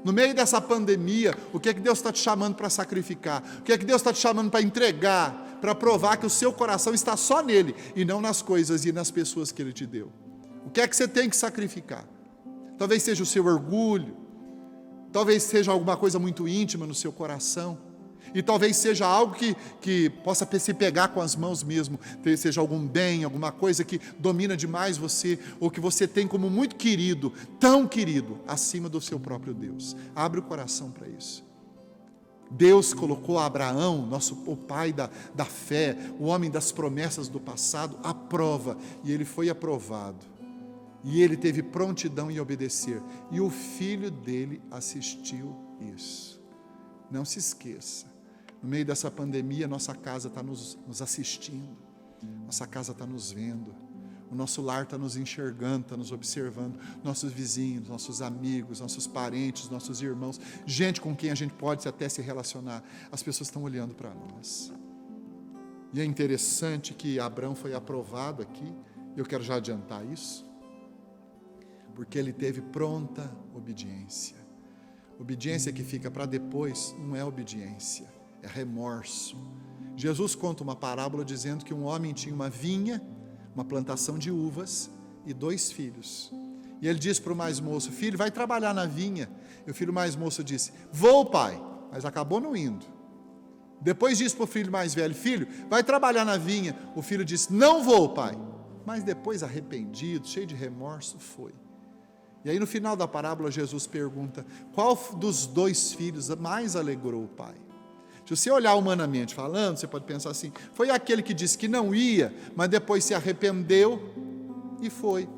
No meio dessa pandemia, o que é que Deus está te chamando para sacrificar? O que é que Deus está te chamando para entregar, para provar que o seu coração está só nele e não nas coisas e nas pessoas que Ele te deu? O que é que você tem que sacrificar? Talvez seja o seu orgulho, talvez seja alguma coisa muito íntima no seu coração, e talvez seja algo que possa se pegar com as mãos mesmo, talvez seja algum bem, alguma coisa que domina demais você, ou que você tem como muito querido, tão querido, acima do seu próprio Deus. Abre o coração para isso. Deus colocou Abraão, o pai da fé, o homem das promessas do passado, à prova, e ele foi aprovado. E ele teve prontidão em obedecer. E o filho dele assistiu isso. Não se esqueça. No meio dessa pandemia, nossa casa está nos assistindo. Nossa casa está nos vendo. O nosso lar está nos enxergando, está nos observando. Nossos vizinhos, nossos amigos, nossos parentes, nossos irmãos. Gente com quem a gente pode até se relacionar. As pessoas estão olhando para nós. E é interessante que Abraão foi aprovado aqui. Eu quero já adiantar isso. Porque ele teve pronta obediência. Obediência que fica para depois não é obediência, é remorso. Jesus conta uma parábola dizendo que um homem tinha uma vinha, uma plantação de uvas e 2 filhos. E ele disse para o mais moço: filho, vai trabalhar na vinha. E o filho mais moço disse: vou, pai, mas acabou não indo. Depois disse para o filho mais velho: filho, vai trabalhar na vinha. O filho disse: não vou, pai. Mas depois, arrependido, cheio de remorso, foi. E aí no final da parábola Jesus pergunta: qual dos 2 filhos mais alegrou o pai? Se você olhar humanamente falando, você pode pensar assim: foi aquele que disse que não ia, mas depois se arrependeu e foi.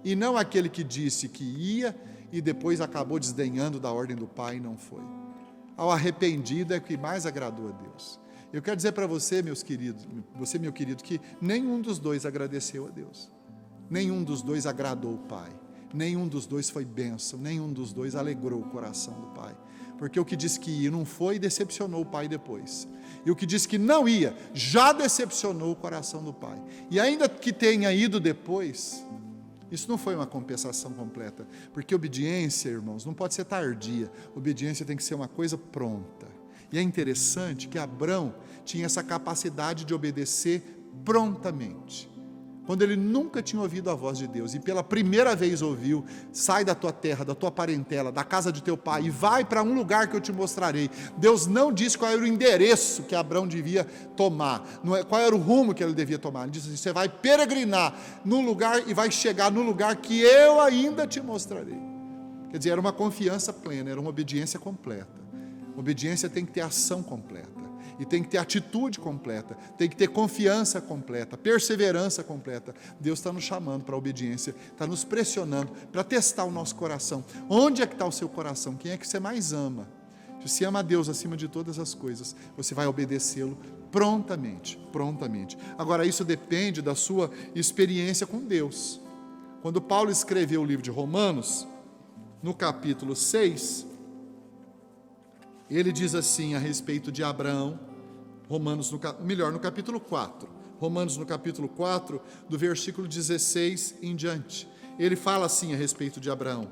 e não aquele que disse que ia e depois acabou desdenhando da ordem do Pai e não foi. Ao arrependido é o que mais agradou a Deus. Eu quero dizer para você, meus queridos, você, meu querido, que nenhum dos dois agradeceu a Deus. Nenhum dos dois agradou o Pai. Nenhum dos dois foi bênção. Nenhum dos dois alegrou o coração do Pai. Porque o que disse que ia não foi, decepcionou o Pai depois. E o que disse que não ia, já decepcionou o coração do Pai. E ainda que tenha ido depois, isso não foi uma compensação completa. Porque obediência, irmãos, não pode ser tardia. Obediência tem que ser uma coisa pronta. E é interessante que Abrão tinha essa capacidade de obedecer prontamente. Quando ele nunca tinha ouvido a voz de Deus, e pela primeira vez ouviu, sai da tua terra, da tua parentela, da casa de teu pai, e vai para um lugar que eu te mostrarei. Deus não disse qual era o endereço que Abrão devia tomar, qual era o rumo que ele devia tomar. Ele disse assim: você vai peregrinar num lugar e vai chegar no lugar que eu ainda te mostrarei. Quer dizer, era uma confiança plena, era uma obediência completa. Obediência tem que ter ação completa. E tem que ter atitude completa, tem que ter confiança completa, perseverança completa. Deus está nos chamando para a obediência, está nos pressionando para testar o nosso coração. Onde é que está o seu coração? Quem é que você mais ama? Se você ama a Deus acima de todas as coisas, você vai obedecê-lo prontamente, prontamente. Agora, isso depende da sua experiência com Deus. Quando Paulo escreveu o livro de Romanos, no capítulo 6, ele diz assim a respeito de Abraão, no capítulo 4, Romanos no capítulo 4, do versículo 16 em diante. Ele fala assim a respeito de Abraão: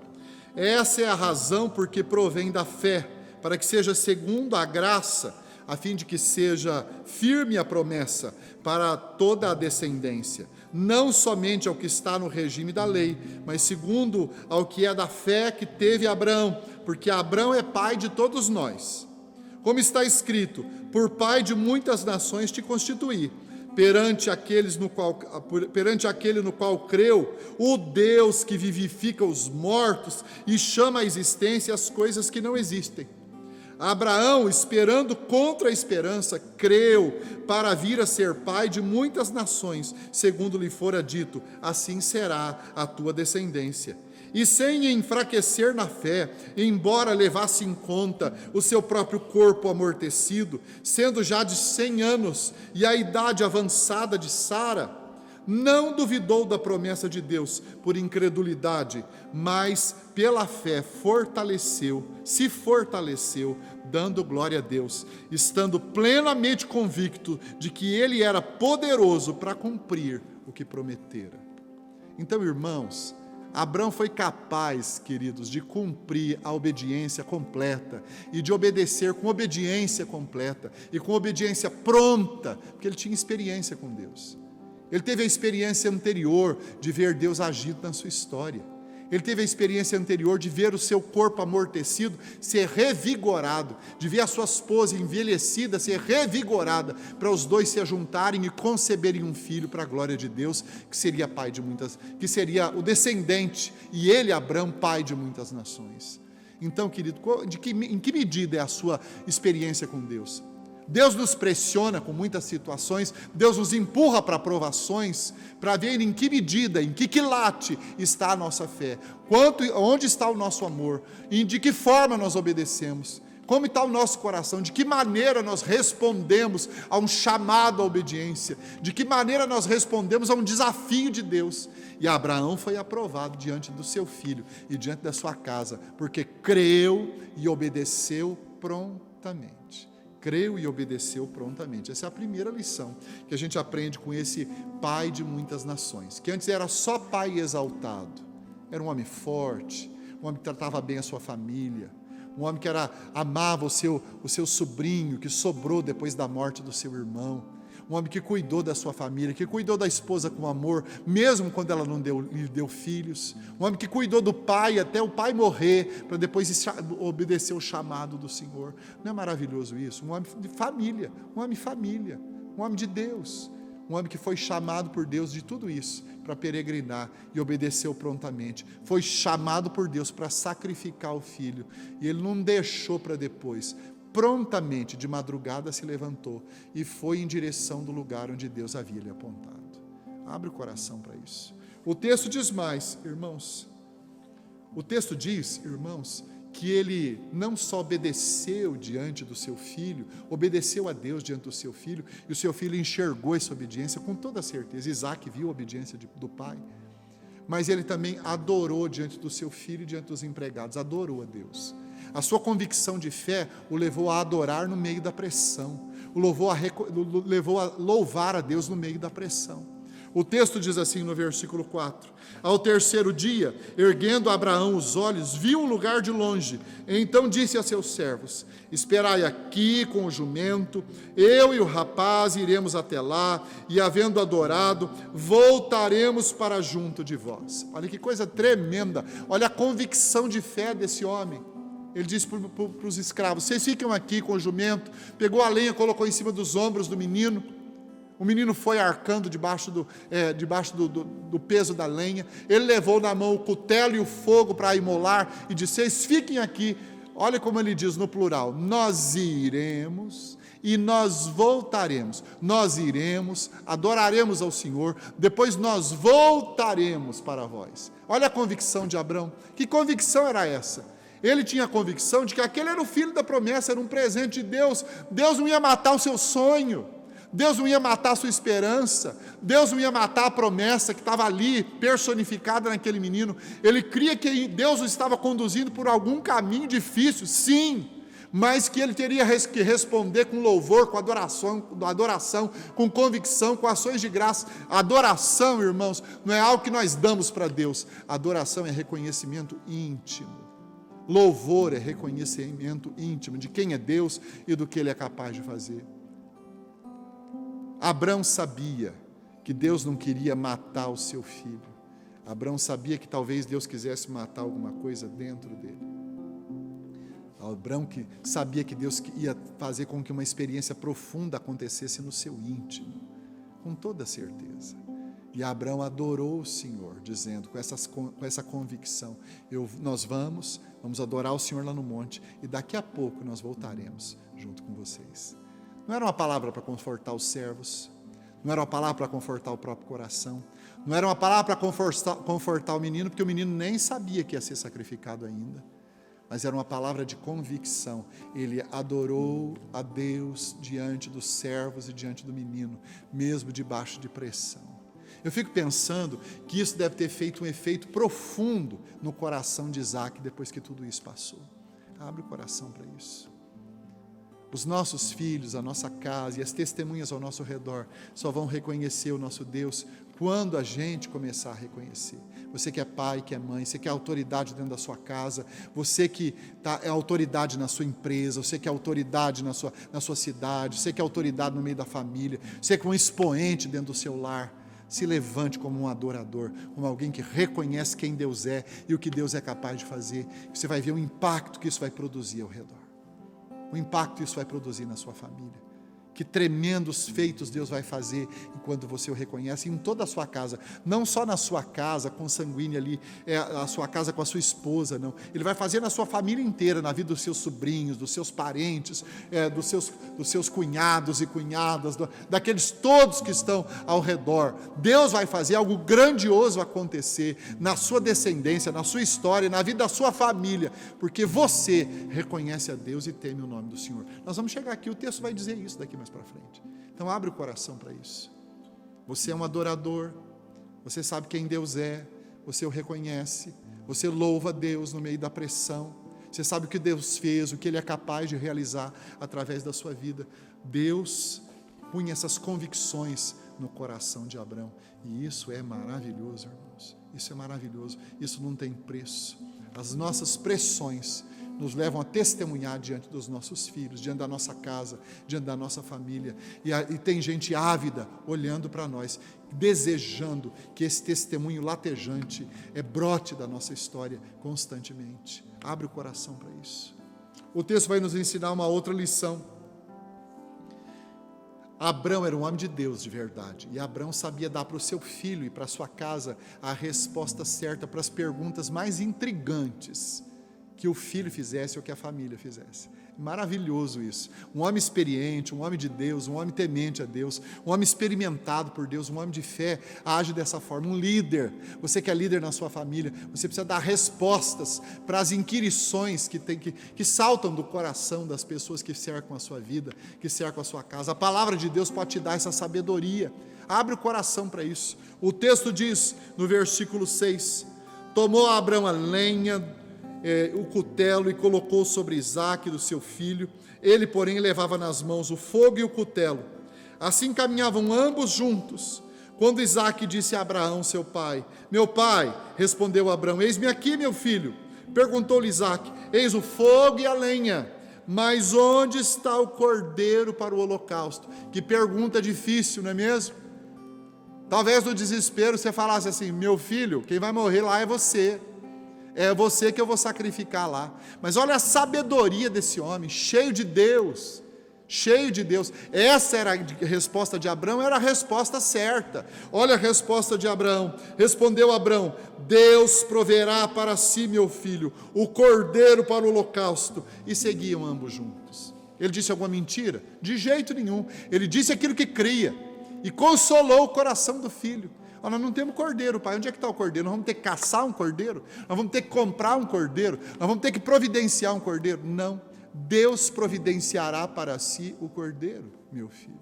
essa é a razão porque provém da fé, para que seja segundo a graça, a fim de que seja firme a promessa para toda a descendência, não somente ao que está no regime da lei, mas segundo ao que é da fé que teve Abraão, porque Abraão é pai de todos nós. Como está escrito: por pai de muitas nações te constituí, perante aquele no qual creu, o Deus que vivifica os mortos e chama à existência as coisas que não existem. Abraão, esperando contra a esperança, creu para vir a ser pai de muitas nações, segundo lhe fora dito: assim será a tua descendência. E sem enfraquecer na fé, embora levasse em conta o seu próprio corpo amortecido, sendo já de 100 anos e a idade avançada de Sara, não duvidou da promessa de Deus por incredulidade, mas pela fé se fortaleceu, dando glória a Deus, estando plenamente convicto de que Ele era poderoso para cumprir o que prometera. Então, irmãos, Abrão foi capaz, queridos, de cumprir a obediência completa e de obedecer com obediência completa e com obediência pronta, porque ele tinha experiência com Deus. Ele teve a experiência anterior de ver Deus agindo na sua história. Ele teve a experiência anterior de ver o seu corpo amortecido ser revigorado, de ver a sua esposa envelhecida ser revigorada, para os dois se juntarem e conceberem um filho para a glória de Deus, que seria pai de muitas, que seria o descendente, e ele, Abrão, pai de muitas nações. Então, querido, em que medida é a sua experiência com Deus? Deus nos pressiona com muitas situações, Deus nos empurra para provações, para ver em que medida, em que quilate está a nossa fé, onde está o nosso amor, e de que forma nós obedecemos, como está o nosso coração, de que maneira nós respondemos a um chamado à obediência, de que maneira nós respondemos a um desafio de Deus. E Abraão foi aprovado diante do seu filho e diante da sua casa, porque creu e obedeceu prontamente. Creu e obedeceu prontamente. Essa é a primeira lição que a gente aprende com esse pai de muitas nações, que antes era só pai exaltado, era um homem forte, um homem que tratava bem a sua família, um homem que amava o seu sobrinho, que sobrou depois da morte do seu irmão, um homem que cuidou da sua família, que cuidou da esposa com amor, mesmo quando ela não lhe deu filhos, um homem que cuidou do pai até o pai morrer, para depois obedecer o chamado do Senhor. Não é maravilhoso isso? Um homem de família, um homem de Deus, um homem que foi chamado por Deus de tudo isso, para peregrinar, e obedeceu prontamente. Foi chamado por Deus para sacrificar o filho, e ele não deixou para depois. Prontamente, de madrugada, se levantou e foi em direção do lugar onde Deus havia lhe apontado. Abre o coração para isso. O texto diz mais, irmãos. O texto diz, irmãos, que ele não só obedeceu diante do seu filho, obedeceu a Deus diante do seu filho, e o seu filho enxergou essa obediência com toda certeza. Isaac viu a obediência do pai, mas ele também adorou diante do seu filho e diante dos empregados, adorou a Deus. A sua convicção de fé o levou a adorar no meio da pressão, o levou a louvar a Deus no meio da pressão. O texto diz assim no versículo 4: ao terceiro dia, erguendo Abraão os olhos, viu um lugar de longe. Então disse a seus servos: esperai aqui com o jumento, eu e o rapaz iremos até lá, e havendo adorado, voltaremos para junto de vós. Olha que coisa tremenda, olha a convicção de fé desse homem. Ele disse para os escravos: vocês ficam aqui com o jumento. Pegou a lenha, colocou em cima dos ombros do menino. O menino foi arcando debaixo do peso da lenha. Ele levou na mão o cutelo e o fogo para imolar e disse: vocês fiquem aqui. Olha como ele diz no plural: nós iremos e nós voltaremos. Nós iremos, adoraremos ao Senhor, depois nós voltaremos para vós. Olha a convicção de Abrão. Que convicção era essa? Ele tinha a convicção de que aquele era o filho da promessa, era um presente de Deus. Deus não ia matar o seu sonho, Deus não ia matar a sua esperança, Deus não ia matar a promessa que estava ali, personificada naquele menino. Ele cria que Deus o estava conduzindo por algum caminho difícil, sim, mas que ele teria que responder com louvor, com adoração, com convicção, com ações de graça. Adoração, irmãos, não é algo que nós damos para Deus. Adoração é reconhecimento íntimo. Louvor é reconhecimento íntimo de quem é Deus e do que Ele é capaz de fazer. Abrão sabia que Deus não queria matar o seu filho. Abrão sabia que talvez Deus quisesse matar alguma coisa dentro dele. Abrão que sabia que Deus ia fazer com que uma experiência profunda acontecesse no seu íntimo, com toda certeza. E Abrão adorou o Senhor, dizendo, com essa convicção: nós vamos adorar o Senhor lá no monte, e daqui a pouco nós voltaremos junto com vocês. Não era uma palavra para confortar os servos, não era uma palavra para confortar o próprio coração, não era uma palavra para confortar o menino, porque o menino nem sabia que ia ser sacrificado ainda, mas era uma palavra de convicção. Ele adorou a Deus diante dos servos e diante do menino, mesmo debaixo de pressão. Eu fico pensando que isso deve ter feito um efeito profundo no coração de Isaac depois que tudo isso passou. Abre o coração para isso. Os nossos filhos, a nossa casa e as testemunhas ao nosso redor só vão reconhecer o nosso Deus quando a gente começar a reconhecer. Você que é pai, que é mãe, você que é autoridade dentro da sua casa, você que é autoridade na sua empresa, você que é autoridade na sua cidade, você que é autoridade no meio da família, você que é um expoente dentro do seu lar. Se levante como um adorador, como alguém que reconhece quem Deus é e o que Deus é capaz de fazer. Você vai ver o impacto que isso vai produzir ao redor. O impacto que isso vai produzir na sua família. Que tremendos feitos Deus vai fazer enquanto você o reconhece em toda a sua casa. Não só na sua casa consanguínea ali, a sua casa com a sua esposa, não. Ele vai fazer na sua família inteira, na vida dos seus sobrinhos, dos seus parentes, dos seus cunhados e cunhadas, daqueles todos que estão ao redor. Deus vai fazer algo grandioso acontecer na sua descendência, na sua história, na vida da sua família, porque você reconhece a Deus e teme o nome do Senhor. Nós vamos chegar aqui, o texto vai dizer isso daqui mais para frente. Então abre o coração para isso. Você é um adorador, você sabe quem Deus é, você o reconhece, você louva a Deus no meio da pressão, você sabe o que Deus fez, o que Ele é capaz de realizar através da sua vida. Deus punha essas convicções no coração de Abrão, e isso é maravilhoso, irmãos. Isso é maravilhoso, isso não tem preço. As nossas pressões nos levam a testemunhar diante dos nossos filhos, diante da nossa casa, diante da nossa família, e tem gente ávida olhando para nós, desejando que esse testemunho latejante brote da nossa história constantemente. Abre o coração para isso. O texto vai nos ensinar uma outra lição. Abrão era um homem de Deus de verdade, e Abrão sabia dar para o seu filho e para a sua casa a resposta certa para as perguntas mais intrigantes que o filho fizesse ou que a família fizesse. Maravilhoso isso. Um homem experiente, um homem de Deus, um homem temente a Deus, um homem experimentado por Deus, um homem de fé, age dessa forma. Um líder, você que é líder na sua família, você precisa dar respostas para as inquirições que saltam do coração das pessoas que cercam a sua vida, que cercam a sua casa. A palavra de Deus pode te dar essa sabedoria. Abre o coração para isso. O texto diz, no versículo 6, tomou Abrão a lenha, o cutelo, e colocou sobre Isaque, do seu filho. Ele, porém, levava nas mãos o fogo e o cutelo. Assim caminhavam ambos juntos. Quando Isaque disse a Abraão, seu pai: meu pai, respondeu Abrão: eis-me aqui, meu filho. Perguntou-lhe Isaque: eis o fogo e a lenha, mas onde está o cordeiro para o holocausto? Que pergunta difícil, não é mesmo? Talvez no desespero você falasse assim: meu filho, quem vai morrer lá é você. É você que eu vou sacrificar lá. Mas olha a sabedoria desse homem, cheio de Deus. Cheio de Deus. Essa era a resposta de Abrão, era a resposta certa. Olha a resposta de Abrão. Respondeu Abrão: Deus proverá para si, meu filho, o cordeiro para o holocausto. E seguiam ambos juntos. Ele disse alguma mentira? De jeito nenhum. Ele disse aquilo que cria e consolou o coração do filho. Nós não temos cordeiro, pai. Onde é que está o cordeiro? Nós vamos ter que caçar um cordeiro? Nós vamos ter que comprar um cordeiro? Nós vamos ter que providenciar um cordeiro? Não. Deus providenciará para si o cordeiro, meu filho.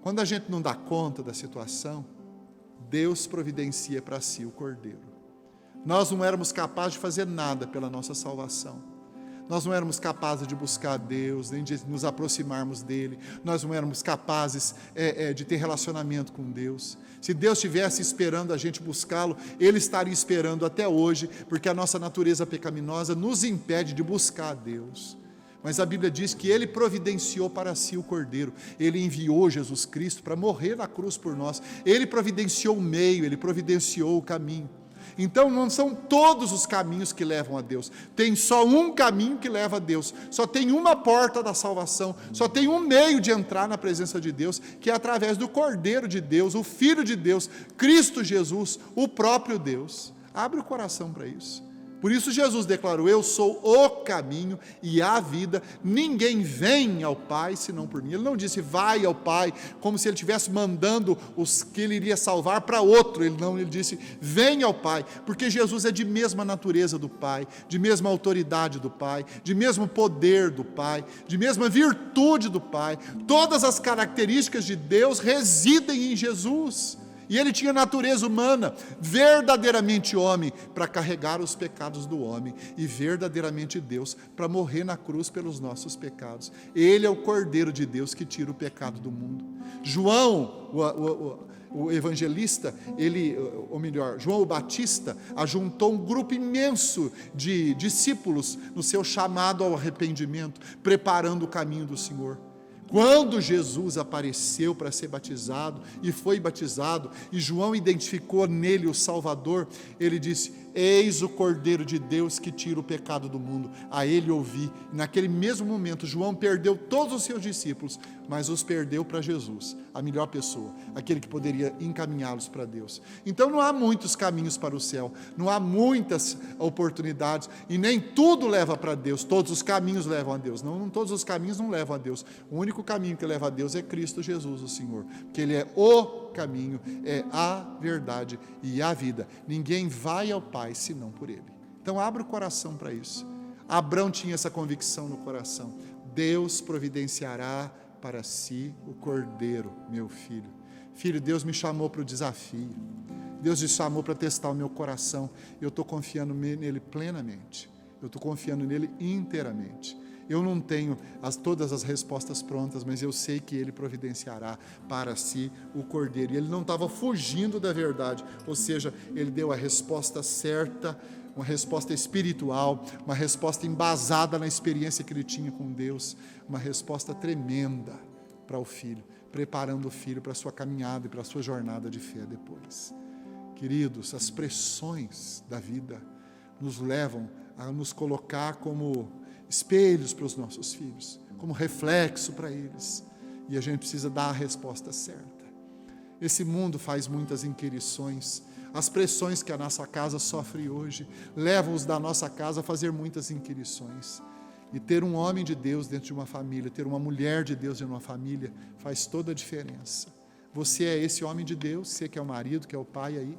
Quando a gente não dá conta da situação, Deus providencia para si o cordeiro. Nós não éramos capazes de fazer nada pela nossa salvação. Nós não éramos capazes de buscar Deus, nem de nos aproximarmos dEle. Nós não éramos capazes de ter relacionamento com Deus. Se Deus estivesse esperando a gente buscá-lo, Ele estaria esperando até hoje, porque a nossa natureza pecaminosa nos impede de buscar a Deus. Mas a Bíblia diz que Ele providenciou para si o Cordeiro. Ele enviou Jesus Cristo para morrer na cruz por nós. Ele providenciou o meio, Ele providenciou o caminho. Então não são todos os caminhos que levam a Deus, tem só um caminho que leva a Deus, só tem uma porta da salvação, só tem um meio de entrar na presença de Deus, que é através do Cordeiro de Deus, o Filho de Deus, Cristo Jesus, o próprio Deus. Abre o coração para isso. Por isso Jesus declarou: eu sou o caminho e a vida, ninguém vem ao Pai senão por mim. Ele não disse vai ao Pai, como se ele estivesse mandando os que ele iria salvar para outro. Ele disse vem ao Pai, porque Jesus é de mesma natureza do Pai, de mesma autoridade do Pai, de mesmo poder do Pai, de mesma virtude do Pai. Todas as características de Deus residem em Jesus. E ele tinha natureza humana, verdadeiramente homem, para carregar os pecados do homem, e verdadeiramente Deus, para morrer na cruz pelos nossos pecados. Ele é o Cordeiro de Deus que tira o pecado do mundo. João, o evangelista, João o Batista, ajuntou um grupo imenso de discípulos no seu chamado ao arrependimento, preparando o caminho do Senhor. Quando Jesus apareceu para ser batizado e foi batizado, e João identificou nele o Salvador, ele disse: eis o Cordeiro de Deus que tira o pecado do mundo. A ele ouvi. Naquele mesmo momento, João perdeu todos os seus discípulos, mas os perdeu para Jesus, a melhor pessoa, aquele que poderia encaminhá-los para Deus. Então não há muitos caminhos para o céu, não há muitas oportunidades, e nem tudo leva para Deus, todos os caminhos levam a Deus. Não, todos os caminhos não levam a Deus. O único caminho que leva a Deus é Cristo Jesus, o Senhor, porque Ele é o caminho, é a verdade e a vida. Ninguém vai ao Pai senão por Ele. Então abra o coração para isso. Abrão tinha essa convicção no coração: Deus providenciará para si o Cordeiro, meu filho. Filho, Deus me chamou para o desafio. Deus me chamou para testar o meu coração. Eu estou confiando nele plenamente. Eu estou confiando nele inteiramente. Eu não tenho todas as respostas prontas, mas eu sei que Ele providenciará para si o Cordeiro. E ele não estava fugindo da verdade, ou seja, ele deu a resposta certa, uma resposta espiritual, uma resposta embasada na experiência que ele tinha com Deus, uma resposta tremenda para o filho, preparando o filho para a sua caminhada e para a sua jornada de fé depois. Queridos, as pressões da vida nos levam a nos colocar como espelhos para os nossos filhos, como reflexo para eles, e a gente precisa dar a resposta certa. Esse mundo faz muitas inquirições. As pressões que a nossa casa sofre hoje levam os da nossa casa a fazer muitas inquirições, E ter um homem de Deus dentro de uma família, ter uma mulher de Deus dentro de uma família, faz toda a diferença. Você é esse homem de Deus, você que é o marido, que é o pai aí.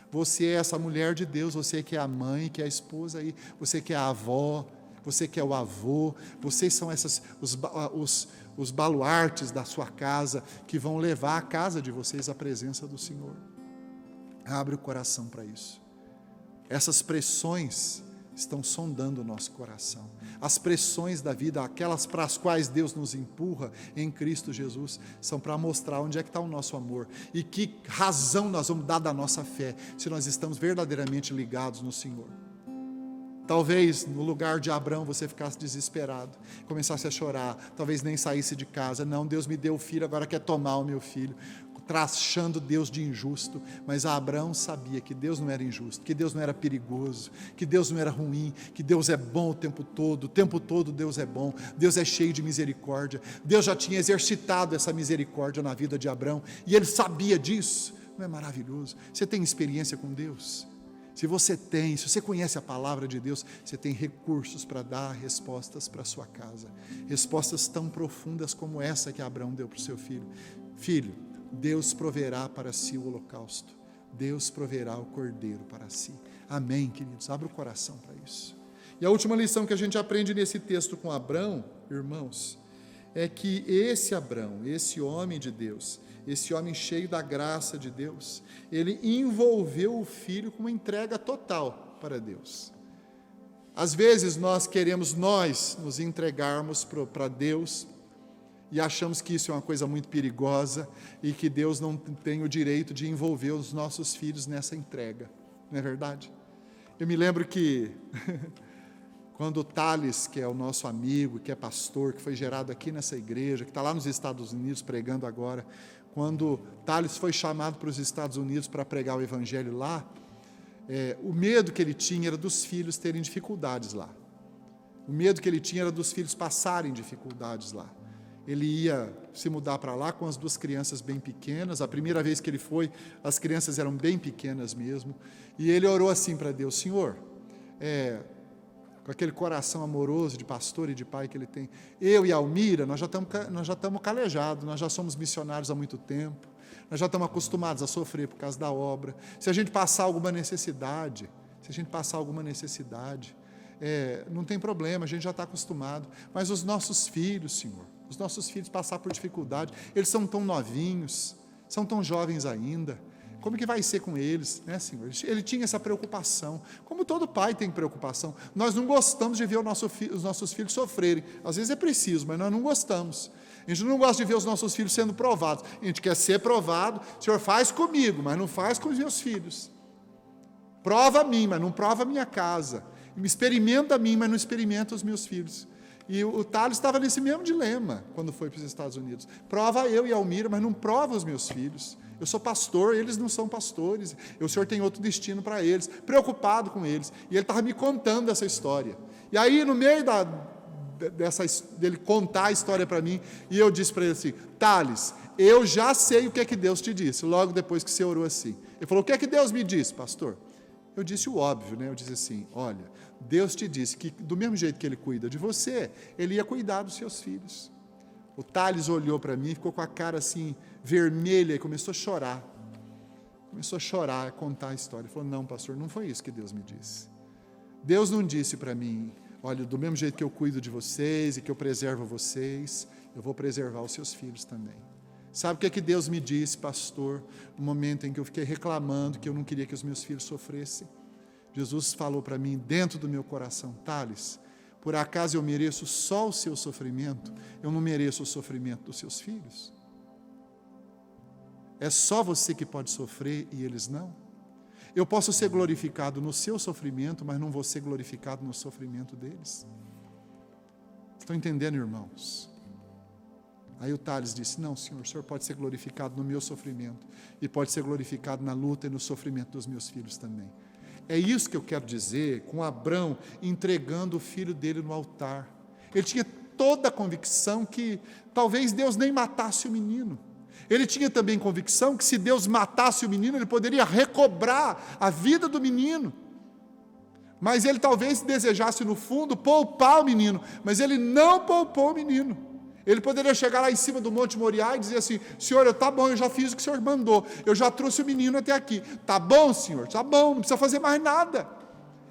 Você é essa mulher de Deus, você que é a mãe, que é a esposa aí. Você que é a avó, você que é o avô. Vocês são os baluartes da sua casa, que vão levar a casa de vocês à presença do Senhor. Abre o coração para isso. Essas pressões estão sondando o nosso coração. As pressões da vida, aquelas para as quais Deus nos empurra em Cristo Jesus, são para mostrar onde é que está o nosso amor e que razão nós vamos dar da nossa fé, se nós estamos verdadeiramente ligados no Senhor. Talvez no lugar de Abrão você ficasse desesperado, começasse a chorar, talvez nem saísse de casa. Não, Deus me deu o filho, agora quer tomar o meu filho, trachando Deus de injusto. Mas Abraão sabia que Deus não era injusto, que Deus não era perigoso, que Deus não era ruim, que Deus é bom o tempo todo Deus é bom, Deus é cheio de misericórdia. Deus já tinha exercitado essa misericórdia na vida de Abraão, e ele sabia disso. Não é maravilhoso? Você tem experiência com Deus? Se você conhece a palavra de Deus, você tem recursos para dar respostas para a sua casa, respostas tão profundas como essa que Abraão deu para o seu filho. Filho, Deus proverá para si o holocausto, Deus proverá o cordeiro para si. Amém, queridos? Abra o coração para isso. E a última lição que a gente aprende nesse texto com Abrão, irmãos, é que esse Abrão, esse homem de Deus, esse homem cheio da graça de Deus, ele envolveu o filho com uma entrega total para Deus. Às vezes nós queremos nos entregarmos para Deus, e achamos que isso é uma coisa muito perigosa e que Deus não tem o direito de envolver os nossos filhos nessa entrega, não é verdade? Eu me lembro que quando o Thales, que é o nosso amigo, que é pastor, que foi gerado aqui nessa igreja, que está lá nos Estados Unidos pregando agora, quando Thales foi chamado para os Estados Unidos para pregar o evangelho lá, o medo que ele tinha era dos filhos terem dificuldades lá. O medo que ele tinha era dos filhos passarem dificuldades lá. Ele ia se mudar para lá com as 2 crianças bem pequenas. A primeira vez que ele foi, as crianças eram bem pequenas mesmo. E ele orou assim para Deus: Senhor, com aquele coração amoroso de pastor e de pai que ele tem, eu e a Almira, nós já estamos calejados, nós já somos missionários há muito tempo, nós já estamos acostumados a sofrer por causa da obra. Se a gente passar alguma necessidade, não tem problema, a gente já está acostumado. Mas os nossos filhos, Senhor, os nossos filhos passar por dificuldade, eles são tão novinhos, são tão jovens ainda, como que vai ser com eles, né, Senhor? Ele tinha essa preocupação, como todo pai tem preocupação. Nós não gostamos de ver os nossos filhos sofrerem, às vezes é preciso, mas nós não gostamos. A gente não gosta de ver os nossos filhos sendo provados, a gente quer ser provado. Senhor, faz comigo, mas não faz com os meus filhos. Prova a mim, mas não prova a minha casa. Experimenta a mim, mas não experimenta os meus filhos. E o Thales estava nesse mesmo dilema quando foi para os Estados Unidos. Prova eu e a Almira, mas não prova os meus filhos. Eu sou pastor, eles não são pastores. O Senhor tem outro destino para eles. Preocupado com eles. E ele estava me contando essa história. E aí, no meio dele contar a história para mim, e eu disse para ele assim: Thales, eu já sei o que é que Deus te disse, logo depois que você orou assim. Ele falou: o que é que Deus me disse, pastor? Eu disse o óbvio, né? Eu disse assim: olha, Deus te disse que do mesmo jeito que Ele cuida de você, Ele ia cuidar dos seus filhos. O Thales olhou para mim, ficou com a cara assim, vermelha, e começou a chorar. A contar a história. Ele falou: não, pastor, não foi isso que Deus me disse. Deus não disse para mim: olha, do mesmo jeito que eu cuido de vocês e que eu preservo vocês, eu vou preservar os seus filhos também. Sabe o que é que Deus me disse, pastor, no momento em que eu fiquei reclamando que eu não queria que os meus filhos sofressem? Jesus falou para mim dentro do meu coração: Thales, por acaso eu mereço só o seu sofrimento? Eu não mereço o sofrimento dos seus filhos? É só você que pode sofrer e eles não? Eu posso ser glorificado no seu sofrimento, mas não vou ser glorificado no sofrimento deles? Estão entendendo, irmãos? Aí o Thales disse: não, Senhor, o Senhor pode ser glorificado no meu sofrimento e pode ser glorificado na luta e no sofrimento dos meus filhos também. É isso que eu quero dizer com Abrão entregando o filho dele no altar. Ele tinha toda a convicção que talvez Deus nem matasse o menino. Ele tinha também convicção que se Deus matasse o menino, Ele poderia recobrar a vida do menino. Mas ele talvez desejasse no fundo poupar o menino, mas ele não poupou o menino. Ele poderia chegar lá em cima do Monte Moriá e dizer assim: Senhor, tá bom, eu já fiz o que o Senhor mandou, eu já trouxe o menino até aqui. Tá bom, Senhor, tá bom, não precisa fazer mais nada.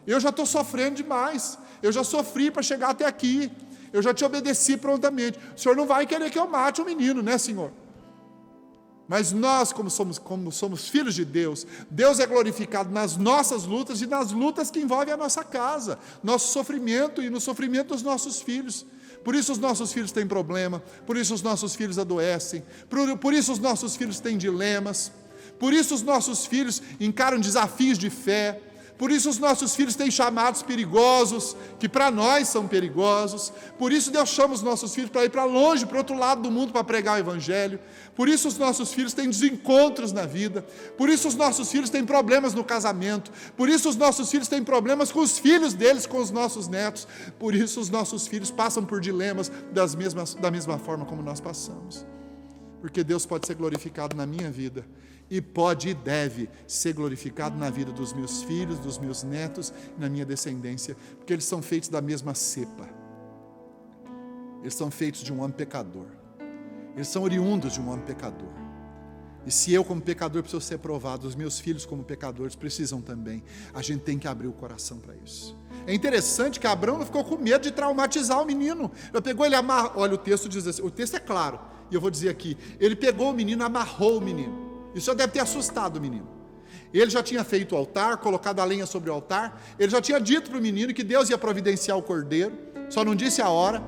Eu já estou sofrendo demais, eu já sofri para chegar até aqui, eu já te obedeci prontamente. O Senhor não vai querer que eu mate o menino, né, Senhor? Mas nós, como somos filhos de Deus, Deus é glorificado nas nossas lutas e nas lutas que envolvem a nossa casa, nosso sofrimento e no sofrimento dos nossos filhos. Por isso os nossos filhos têm problema, por isso os nossos filhos adoecem, por isso os nossos filhos têm dilemas, por isso os nossos filhos encaram desafios de fé, por isso os nossos filhos têm chamados perigosos, que para nós são perigosos. Por isso Deus chama os nossos filhos para ir para longe, para o outro lado do mundo, para pregar o Evangelho. Por isso os nossos filhos têm desencontros na vida. Por isso os nossos filhos têm problemas no casamento. Por isso os nossos filhos têm problemas com os filhos deles, com os nossos netos. Por isso os nossos filhos passam por dilemas da mesma forma como nós passamos. Porque Deus pode ser glorificado na minha vida, e pode e deve ser glorificado na vida dos meus filhos, dos meus netos, na minha descendência, porque eles são feitos da mesma cepa, eles são feitos de um homem pecador, eles são oriundos de um homem pecador, e se eu como pecador preciso ser provado, os meus filhos como pecadores precisam também. A gente tem que abrir o coração para isso. É interessante que Abraão não ficou com medo de traumatizar o menino. Ele pegou, ele amarrou, olha, o texto diz assim, o texto é claro, e eu vou dizer aqui, ele pegou o menino, amarrou o menino. Isso já deve ter assustado o menino. Ele já tinha feito o altar, colocado a lenha sobre o altar, ele já tinha dito para o menino que Deus ia providenciar o cordeiro, só não disse a hora,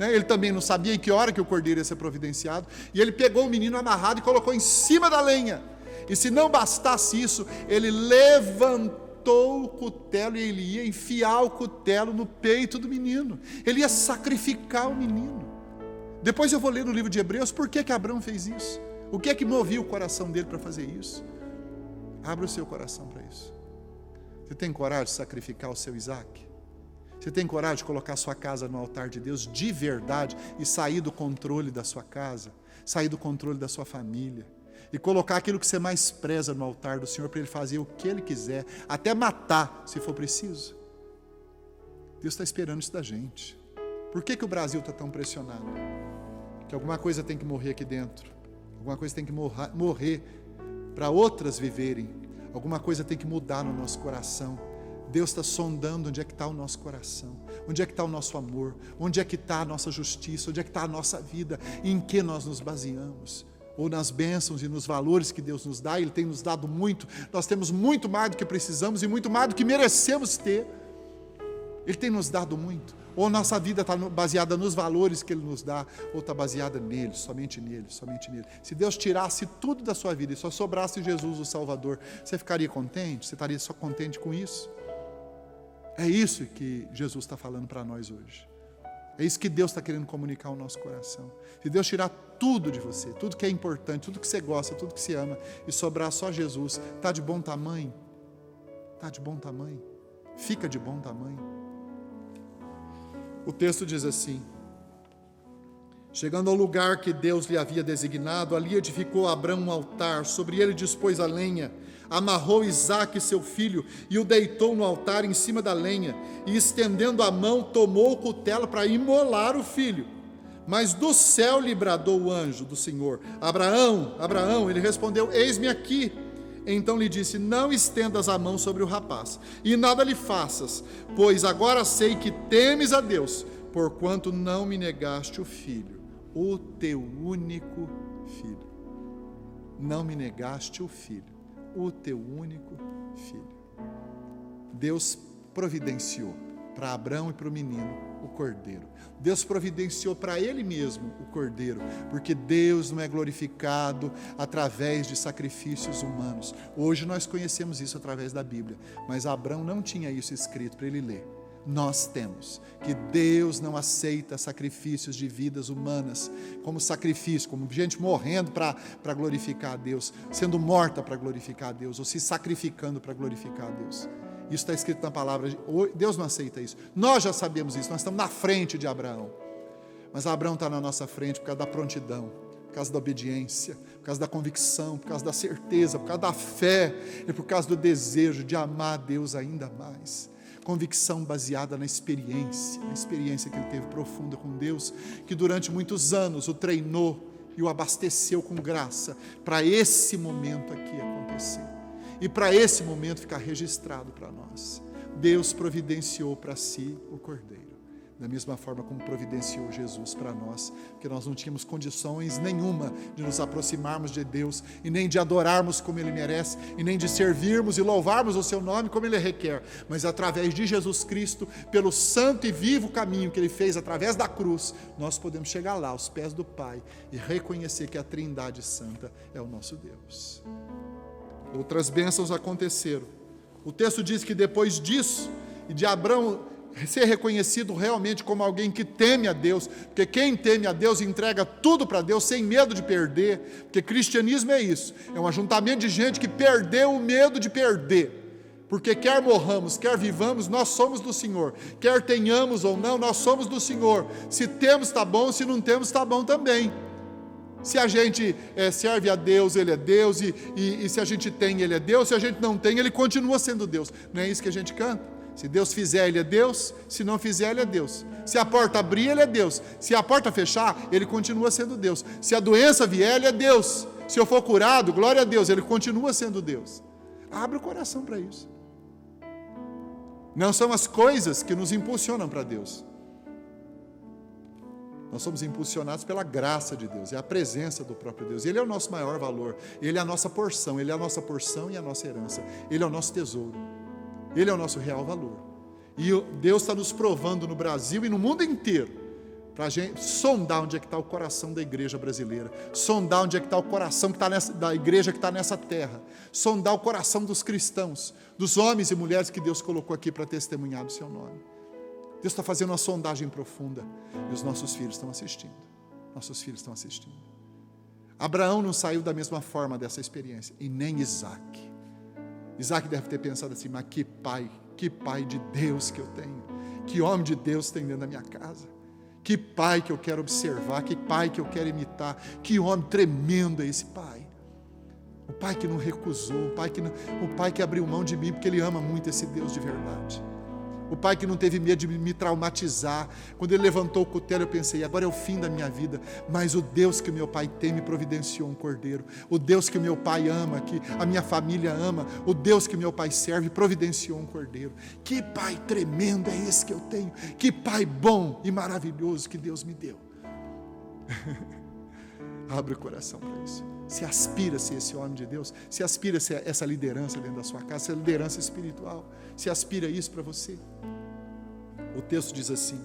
né? Ele também não sabia em que hora que o cordeiro ia ser providenciado, e ele pegou o menino amarrado e colocou em cima da lenha, e se não bastasse isso, ele levantou o cutelo e ele ia enfiar o cutelo no peito do menino, ele ia sacrificar o menino. Depois eu vou ler no livro de Hebreus por que Abraão fez isso. O que é que movia o coração dele para fazer isso? Abra o seu coração para isso. Você tem coragem de sacrificar o seu Isaac? Você tem coragem de colocar a sua casa no altar de Deus de verdade e sair do controle da sua casa, sair do controle da sua família e colocar aquilo que você mais preza no altar do Senhor para Ele fazer o que Ele quiser, até matar se for preciso? Deus está esperando isso da gente. Por que o Brasil está tão pressionado? Que alguma coisa tem que morrer aqui dentro. Alguma coisa tem que morrer para outras viverem. Alguma coisa tem que mudar no nosso coração. Deus está sondando onde é que está o nosso coração, onde é que está o nosso amor, onde é que está a nossa justiça, onde é que está a nossa vida, em que nós nos baseamos, ou nas bênçãos e nos valores que Deus nos dá. Ele tem nos dado muito, nós temos muito mais do que precisamos e muito mais do que merecemos ter. Ele tem nos dado muito. Ou nossa vida está baseada nos valores que Ele nos dá, ou está baseada nele, somente nele, somente nele. Se Deus tirasse tudo da sua vida e só sobrasse Jesus o Salvador, você ficaria contente? Você estaria só contente com isso? É isso que Jesus está falando para nós hoje. É isso que Deus está querendo comunicar ao nosso coração. Se Deus tirar tudo de você, tudo que é importante, tudo que você gosta, tudo que você ama, e sobrar só Jesus, está de bom tamanho? Está de bom tamanho? Fica de bom tamanho? O texto diz assim: chegando ao lugar que Deus lhe havia designado, ali edificou Abraão um altar, sobre ele dispôs a lenha, amarrou Isaque seu filho e o deitou no altar em cima da lenha, e estendendo a mão tomou o cutelo para imolar o filho. Mas do céu lhe bradou o anjo do Senhor: Abraão, Abraão. Ele respondeu: eis-me aqui. Então lhe disse: não estendas a mão sobre o rapaz, e nada lhe faças, pois agora sei que temes a Deus, porquanto não me negaste o filho, o teu único filho. Não me negaste o filho, o teu único filho. Deus providenciou para Abraão e para o menino o cordeiro. Deus providenciou para ele mesmo o cordeiro, porque Deus não é glorificado através de sacrifícios humanos. Hoje nós conhecemos isso através da Bíblia, mas Abraão não tinha isso escrito para ele ler. Nós temos que Deus não aceita sacrifícios de vidas humanas como sacrifício, como gente morrendo para glorificar a Deus, sendo morta para glorificar a Deus, ou se sacrificando para glorificar a Deus. Isso está escrito na palavra. Deus não aceita isso. Nós já sabemos isso. Nós estamos na frente de Abraão. Mas Abraão está na nossa frente por causa da prontidão, por causa da obediência, por causa da convicção, por causa da certeza, por causa da fé e por causa do desejo de amar a Deus ainda mais. convicção baseada na experiência que ele teve profunda com Deus, que durante muitos anos o treinou e o abasteceu com graça para esse momento aqui acontecer e para esse momento ficar registrado para nós. Deus providenciou para si o Cordeiro, da mesma forma como providenciou Jesus para nós, porque nós não tínhamos condições nenhuma de nos aproximarmos de Deus, e nem de adorarmos como Ele merece, e nem de servirmos e louvarmos o Seu nome como Ele requer, mas através de Jesus Cristo, pelo santo e vivo caminho que Ele fez através da cruz, nós podemos chegar lá aos pés do Pai e reconhecer que a Trindade Santa é o nosso Deus. Outras bênçãos aconteceram. O texto diz que depois disso, e de Abraão ser reconhecido realmente como alguém que teme a Deus, porque quem teme a Deus entrega tudo para Deus sem medo de perder, porque cristianismo é isso, é um ajuntamento de gente que perdeu o medo de perder, porque quer morramos, quer vivamos, nós somos do Senhor, quer tenhamos ou não, nós somos do Senhor, se temos está bom, se não temos está bom também. Se a gente serve a Deus, Ele é Deus, e se a gente tem, Ele é Deus, se a gente não tem, Ele continua sendo Deus. Não é isso que a gente canta? Se Deus fizer, Ele é Deus, se não fizer, Ele é Deus. Se a porta abrir, Ele é Deus, se a porta fechar, Ele continua sendo Deus. Se a doença vier, Ele é Deus, se eu for curado, glória a Deus, Ele continua sendo Deus. Abre o coração para isso. Não são as coisas que nos impulsionam para Deus. Nós somos impulsionados pela graça de Deus, é a presença do próprio Deus. Ele é o nosso maior valor, Ele é a nossa porção, Ele é a nossa porção e a nossa herança, Ele é o nosso tesouro, Ele é o nosso real valor. E Deus está nos provando no Brasil e no mundo inteiro, para a gente sondar onde é que está o coração da igreja brasileira, sondar onde é que está o coração que está da igreja que está nessa terra, sondar o coração dos cristãos, dos homens e mulheres que Deus colocou aqui para testemunhar do seu nome. Deus está fazendo uma sondagem profunda e os nossos filhos estão assistindo. Nossos filhos estão assistindo. Abraão não saiu da mesma forma dessa experiência, e nem Isaac. Isaac deve ter pensado assim, mas que pai de Deus que eu tenho, que homem de Deus tem dentro da minha casa, que pai que eu quero observar, que pai que eu quero imitar, que homem tremendo é esse pai. O pai que não recusou, o pai que abriu mão de mim, porque ele ama muito esse Deus de verdade. O pai que não teve medo de me traumatizar. Quando ele levantou o cutelo, eu pensei, agora é o fim da minha vida. Mas o Deus que o meu pai tem me providenciou um cordeiro. O Deus que o meu pai ama, que a minha família ama, o Deus que o meu pai serve, providenciou um cordeiro. Que pai tremendo é esse que eu tenho. Que pai bom e maravilhoso que Deus me deu. Abre o coração para isso. Se aspira a ser esse homem de Deus, se aspira a ser essa liderança dentro da sua casa, essa liderança espiritual, se aspira a isso para você. O texto diz assim: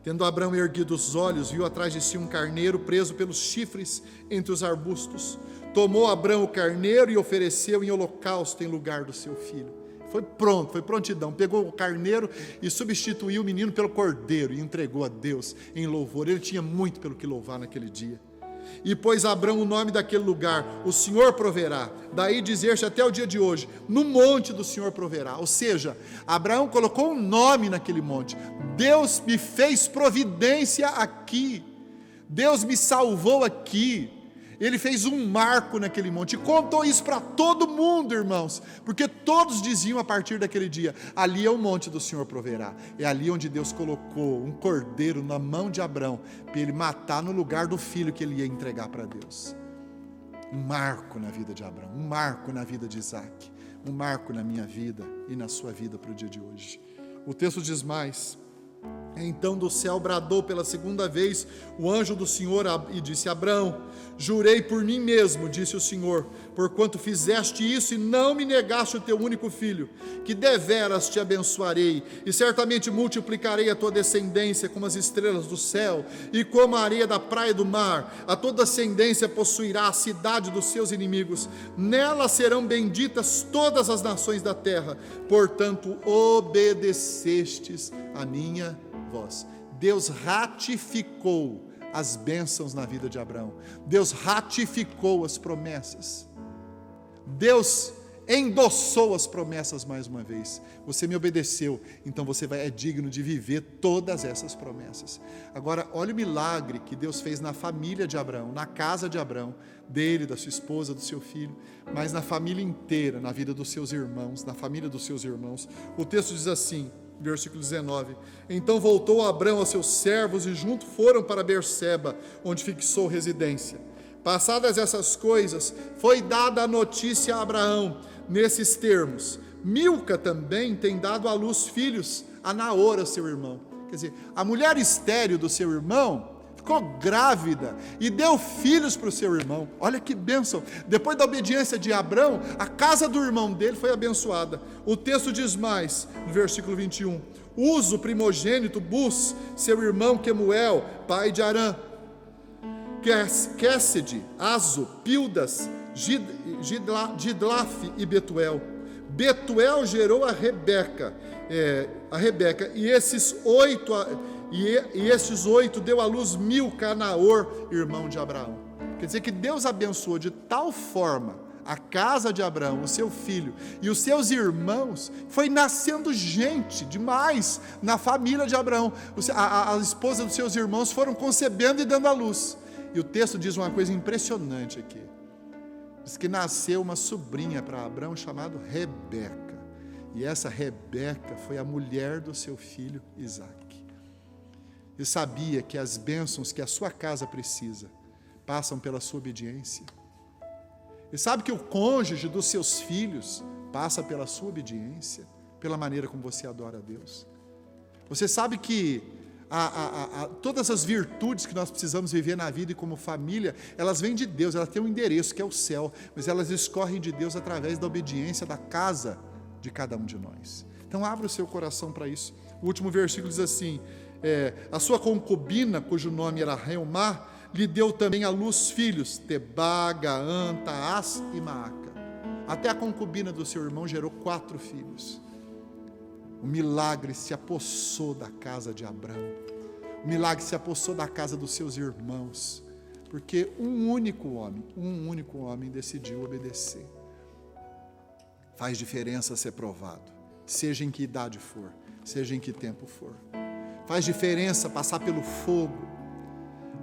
tendo Abraão erguido os olhos, viu atrás de si um carneiro preso pelos chifres entre os arbustos. Tomou Abraão o carneiro e ofereceu em holocausto em lugar do seu filho. Foi pronto, foi prontidão, pegou o carneiro e substituiu o menino pelo cordeiro e entregou a Deus em louvor. Ele tinha muito pelo que louvar naquele dia. E pôs Abraão o nome daquele lugar, o Senhor proverá. Daí dizer-se até o dia de hoje, no monte do Senhor proverá. Ou seja, Abraão colocou um nome naquele monte. Deus me fez providência aqui. Deus me salvou aqui. Ele fez um marco naquele monte e contou isso para todo mundo, irmãos, porque todos diziam a partir daquele dia, ali é o monte do Senhor proverá. É ali onde Deus colocou um cordeiro na mão de Abraão, para ele matar no lugar do filho que ele ia entregar para Deus. Um marco na vida de Abraão, um marco na vida de Isaac, um marco na minha vida e na sua vida para o dia de hoje. O texto diz mais: então do céu bradou pela segunda vez o anjo do Senhor e disse: Abraão, jurei por mim mesmo, disse o Senhor, porquanto fizeste isso e não me negaste o teu único filho, que deveras te abençoarei, e certamente multiplicarei a tua descendência como as estrelas do céu, e como a areia da praia do mar. A tua descendência possuirá a cidade dos seus inimigos, nela serão benditas todas as nações da terra, portanto obedecestes a minha voz. Deus ratificou as bênçãos na vida de Abraão. Deus ratificou as promessas. Deus endossou as promessas mais uma vez. Você me obedeceu, então você é digno de viver todas essas promessas. Agora, olha o milagre que Deus fez na família de Abraão, na casa de Abraão, dele, da sua esposa, do seu filho, mas na família inteira, na vida dos seus irmãos, na família dos seus irmãos. O texto diz assim: Versículo 19. Então voltou Abrão aos seus servos e junto foram para Berseba, onde fixou residência. Passadas essas coisas, foi dada a notícia a Abraão, nesses termos: Milca também tem dado à luz filhos a Naor, seu irmão. Quer dizer, a mulher estéril do seu irmão ficou grávida e deu filhos para o seu irmão. Olha que bênção. Depois da obediência de Abrão, a casa do irmão dele foi abençoada. O texto diz mais, no versículo 21. Uso, primogênito, Bus, seu irmão Quemuel, pai de Arã, Quésede, Azo, Pildas, Gidlaf e Betuel. Betuel gerou a Rebeca, e esses 8 deu à luz Milca, Naor, irmão de Abraão. Quer dizer que Deus abençoou de tal forma a casa de Abraão, o seu filho e os seus irmãos, foi nascendo gente demais na família de Abraão. A esposa dos seus irmãos foram concebendo e dando à luz. E o texto diz uma coisa impressionante aqui. Diz que nasceu uma sobrinha para Abraão chamada Rebeca. E essa Rebeca foi a mulher do seu filho Isaque. Ele sabia que as bênçãos que a sua casa precisa passam pela sua obediência. Ele sabe que o cônjuge dos seus filhos passa pela sua obediência, pela maneira como você adora a Deus. Você sabe que todas as virtudes que nós precisamos viver na vida e como família, elas vêm de Deus, elas têm um endereço que é o céu, mas elas escorrem de Deus através da obediência da casa de cada um de nós. Então abra o seu coração para isso. O último versículo diz assim: a sua concubina, cujo nome era Reumá, lhe deu também à luz filhos, Tebá, Gaã, Taás e Maaca. Até a concubina do seu irmão gerou 4 filhos. O milagre se apossou da casa de Abraão. O milagre se apossou da casa dos seus irmãos, porque um único homem decidiu obedecer. Faz diferença ser provado, seja em que idade for, seja em que tempo for. Faz diferença passar pelo fogo.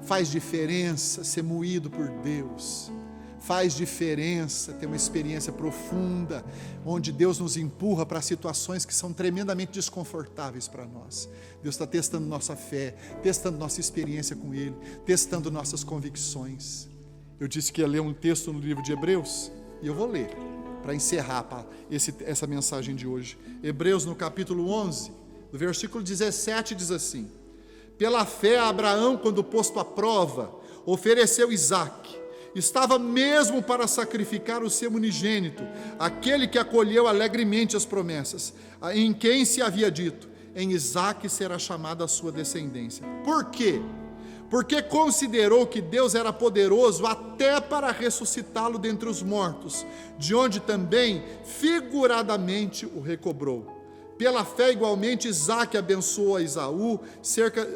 Faz diferença ser moído por Deus. Faz diferença ter uma experiência profunda, onde Deus nos empurra para situações que são tremendamente desconfortáveis para nós. Deus está testando nossa fé, testando nossa experiência com Ele, testando nossas convicções. Eu disse que ia ler um texto no livro de Hebreus, e eu vou ler, para encerrar essa mensagem de hoje. Hebreus, no capítulo 11, no versículo 17, diz assim: pela fé Abraão, quando posto à prova, ofereceu Isaque. Estava mesmo para sacrificar o seu unigênito, aquele que acolheu alegremente as promessas, em quem se havia dito: em Isaque será chamada a sua descendência. Por quê? Porque considerou que Deus era poderoso até para ressuscitá-lo dentre os mortos, de onde também figuradamente o recobrou. Pela fé, igualmente, Isaque abençoou a Esaú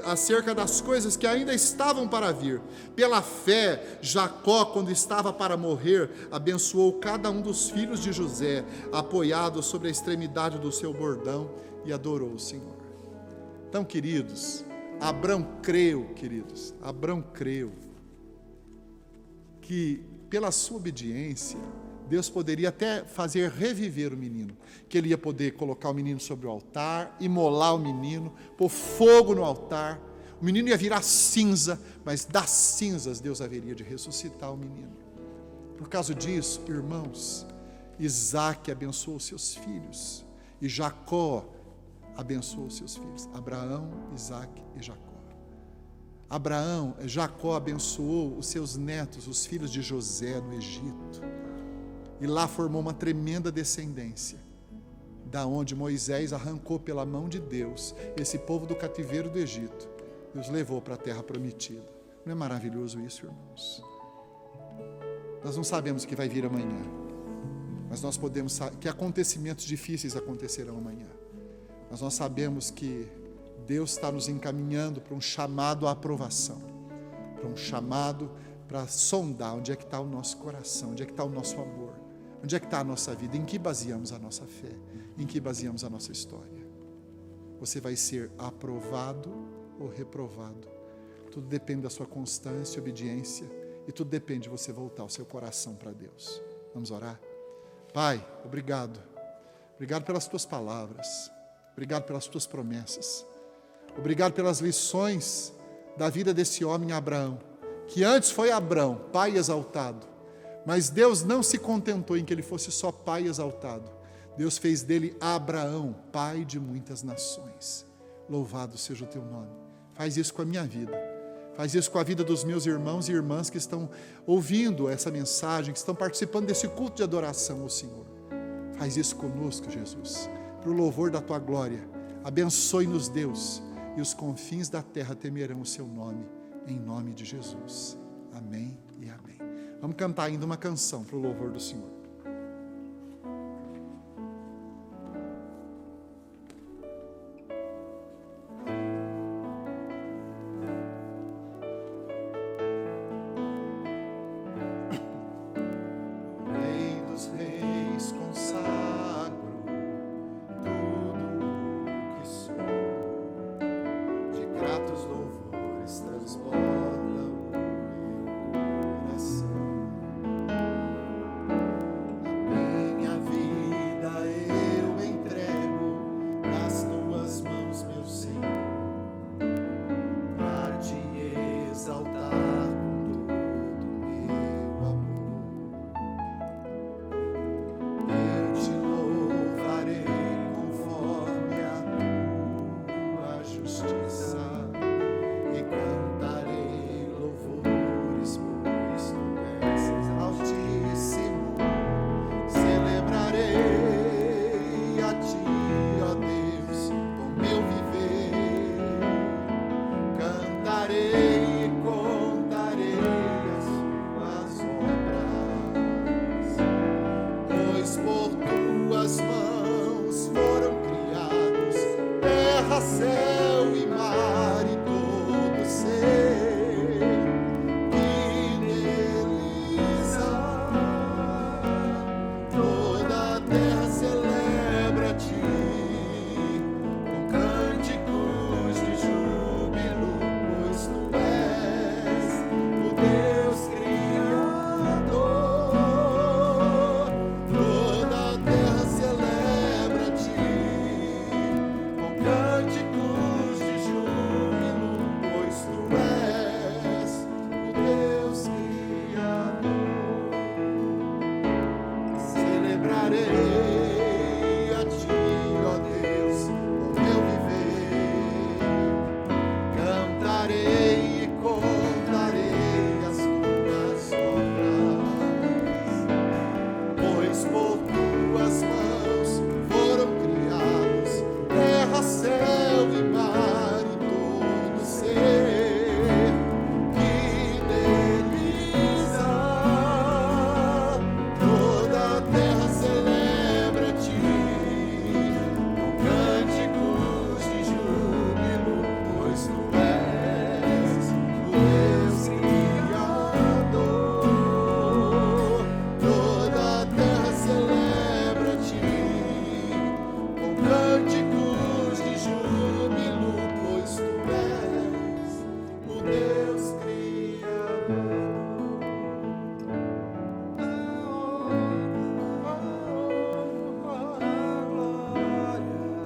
acerca das coisas que ainda estavam para vir. Pela fé, Jacó, quando estava para morrer, abençoou cada um dos filhos de José, apoiado sobre a extremidade do seu bordão, e adorou o Senhor. Então, queridos, Abrão creu que pela sua obediência, Deus poderia até fazer reviver o menino, que ele ia poder colocar o menino sobre o altar, imolar o menino, pôr fogo no altar, o menino ia virar cinza, mas das cinzas Deus haveria de ressuscitar o menino. Por causa disso, irmãos, Isaque abençoou seus filhos, e Jacó abençoou seus filhos, Abraão, Isaque e Jacó. Jacó abençoou os seus netos, os filhos de José no Egito, e lá formou uma tremenda descendência, da onde Moisés arrancou pela mão de Deus esse povo do cativeiro do Egito e os levou para a terra prometida. Não é maravilhoso isso, irmãos? Nós não sabemos o que vai vir amanhã, mas nós podemos saber que acontecimentos difíceis acontecerão amanhã. Mas nós sabemos que Deus está nos encaminhando para um chamado à aprovação, para um chamado para sondar onde é que está o nosso coração, onde é que está o nosso amor, onde é que está a nossa vida, em que baseamos a nossa fé, em que baseamos a nossa história. Você vai ser aprovado ou reprovado. Tudo depende da sua constância e obediência, e tudo depende de você voltar o seu coração para Deus. Vamos orar? Pai, obrigado. Obrigado pelas tuas palavras. Obrigado pelas tuas promessas. Obrigado pelas lições da vida desse homem Abraão, que antes foi Abrão, pai exaltado. Mas Deus não se contentou em que ele fosse só pai exaltado. Deus fez dele Abraão, pai de muitas nações. Louvado seja o teu nome. Faz isso com a minha vida. Faz isso com a vida dos meus irmãos e irmãs que estão ouvindo essa mensagem, que estão participando desse culto de adoração ao Senhor. Faz isso conosco, Jesus, para o louvor da tua glória. Abençoe-nos, Deus, e os confins da terra temerão o seu nome, em nome de Jesus. Amém e amém. Vamos cantar ainda uma canção para o louvor do Senhor. Céu e mar e todo ser que neles há, toda a terra celebra-te com cânticos de júbilo, pois tu és o Deus Criador. Toda a terra celebra-te com cânticos de júbilo, pois tu és o Deus Criador. Celebrarei a ti, ó Deus, o meu viver. Cantarei e contarei as tuas obras, pois por tuas mãos foram criados terra, céu e mar e todo ser que neles há. Toda a terra celebra-te com cânticos de júbilo, pois tu és o Deus Criador. Toda a terra celebra-te com cânticos de júbilo, pois tu és o Deus Criador.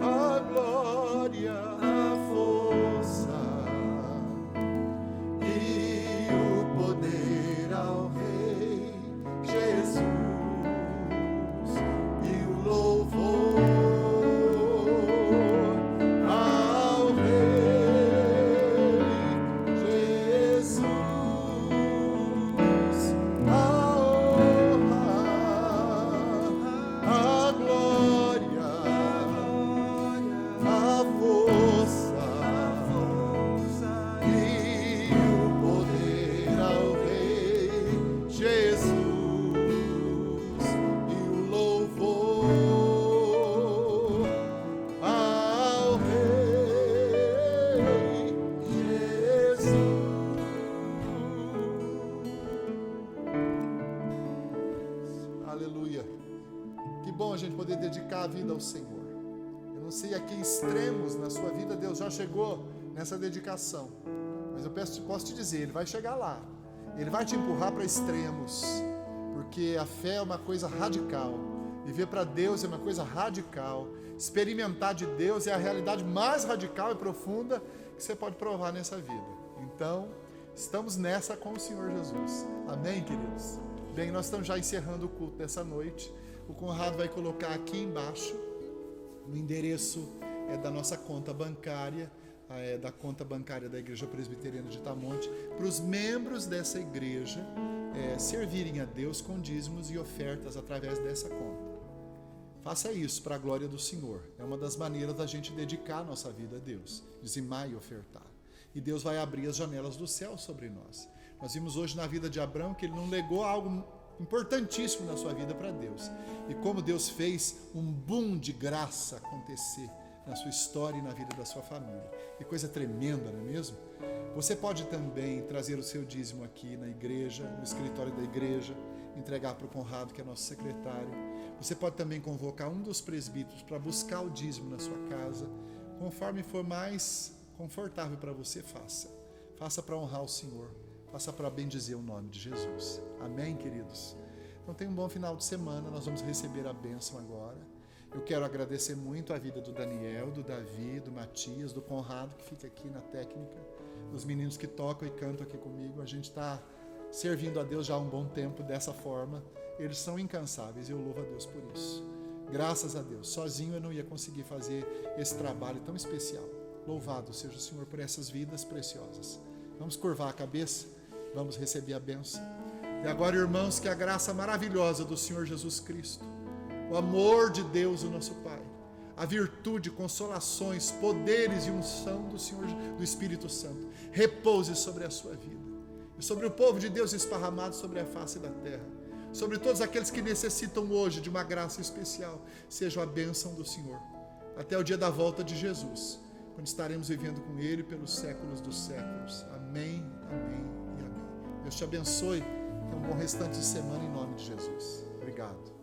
A glória, a força e o poder ao Rei Jesus, e o louvor ao Rei Jesus, a honra, a glória, a força e o poder ao Rei Jesus, e o louvor ao Rei Jesus. Aleluia. Que bom a gente poder dedicar a vida ao Senhor. Eu não sei a que extremos na sua vida Deus já chegou nessa dedicação, mas eu posso te dizer, Ele vai chegar lá. Ele vai te empurrar para extremos, porque a fé é uma coisa radical. Viver para Deus é uma coisa radical. Experimentar de Deus é a realidade mais radical e profunda que você pode provar nessa vida. Então, estamos nessa com o Senhor Jesus. Amém, queridos? Bem, nós estamos já encerrando o culto dessa noite. O Conrado vai colocar aqui embaixo o endereço da nossa conta bancária, da conta bancária da Igreja Presbiteriana de Itamonte, para os membros dessa igreja servirem a Deus com dízimos e ofertas através dessa conta. Faça isso para a glória do Senhor. É uma das maneiras da gente dedicar a nossa vida a Deus, dizimar e ofertar. E Deus vai abrir as janelas do céu sobre nós. Nós vimos hoje na vida de Abraão que ele não legou algo importantíssimo na sua vida para Deus. E como Deus fez um boom de graça acontecer na sua história e na vida da sua família. Que coisa tremenda, não é mesmo? Você pode também trazer o seu dízimo aqui na igreja, no escritório da igreja, entregar para o Conrado, que é nosso secretário. Você pode também convocar um dos presbíteros para buscar o dízimo na sua casa. Conforme for mais confortável para você, faça. Faça para honrar o Senhor. Faça para bendizer o nome de Jesus. Amém, queridos? Então tenha um bom final de semana. Nós vamos receber a bênção agora. Eu quero agradecer muito a vida do Daniel, do Davi, do Matias, do Conrado, que fica aqui na técnica, dos meninos que tocam e cantam aqui comigo. A gente está servindo a Deus já há um bom tempo dessa forma. Eles são incansáveis e eu louvo a Deus por isso. Graças a Deus. Sozinho eu não ia conseguir fazer esse trabalho tão especial. Louvado seja o Senhor por essas vidas preciosas. Vamos curvar a cabeça, vamos receber a bênção. E agora, irmãos, que a graça maravilhosa do Senhor Jesus Cristo, o amor de Deus, o nosso Pai, a virtude, consolações, poderes e unção do Senhor, do Espírito Santo, repouse sobre a sua vida e sobre o povo de Deus esparramado sobre a face da terra, sobre todos aqueles que necessitam hoje de uma graça especial, seja a bênção do Senhor, até o dia da volta de Jesus, quando estaremos vivendo com Ele pelos séculos dos séculos. Amém, amém e amém. Deus te abençoe. Tenha um bom restante de semana em nome de Jesus. Obrigado.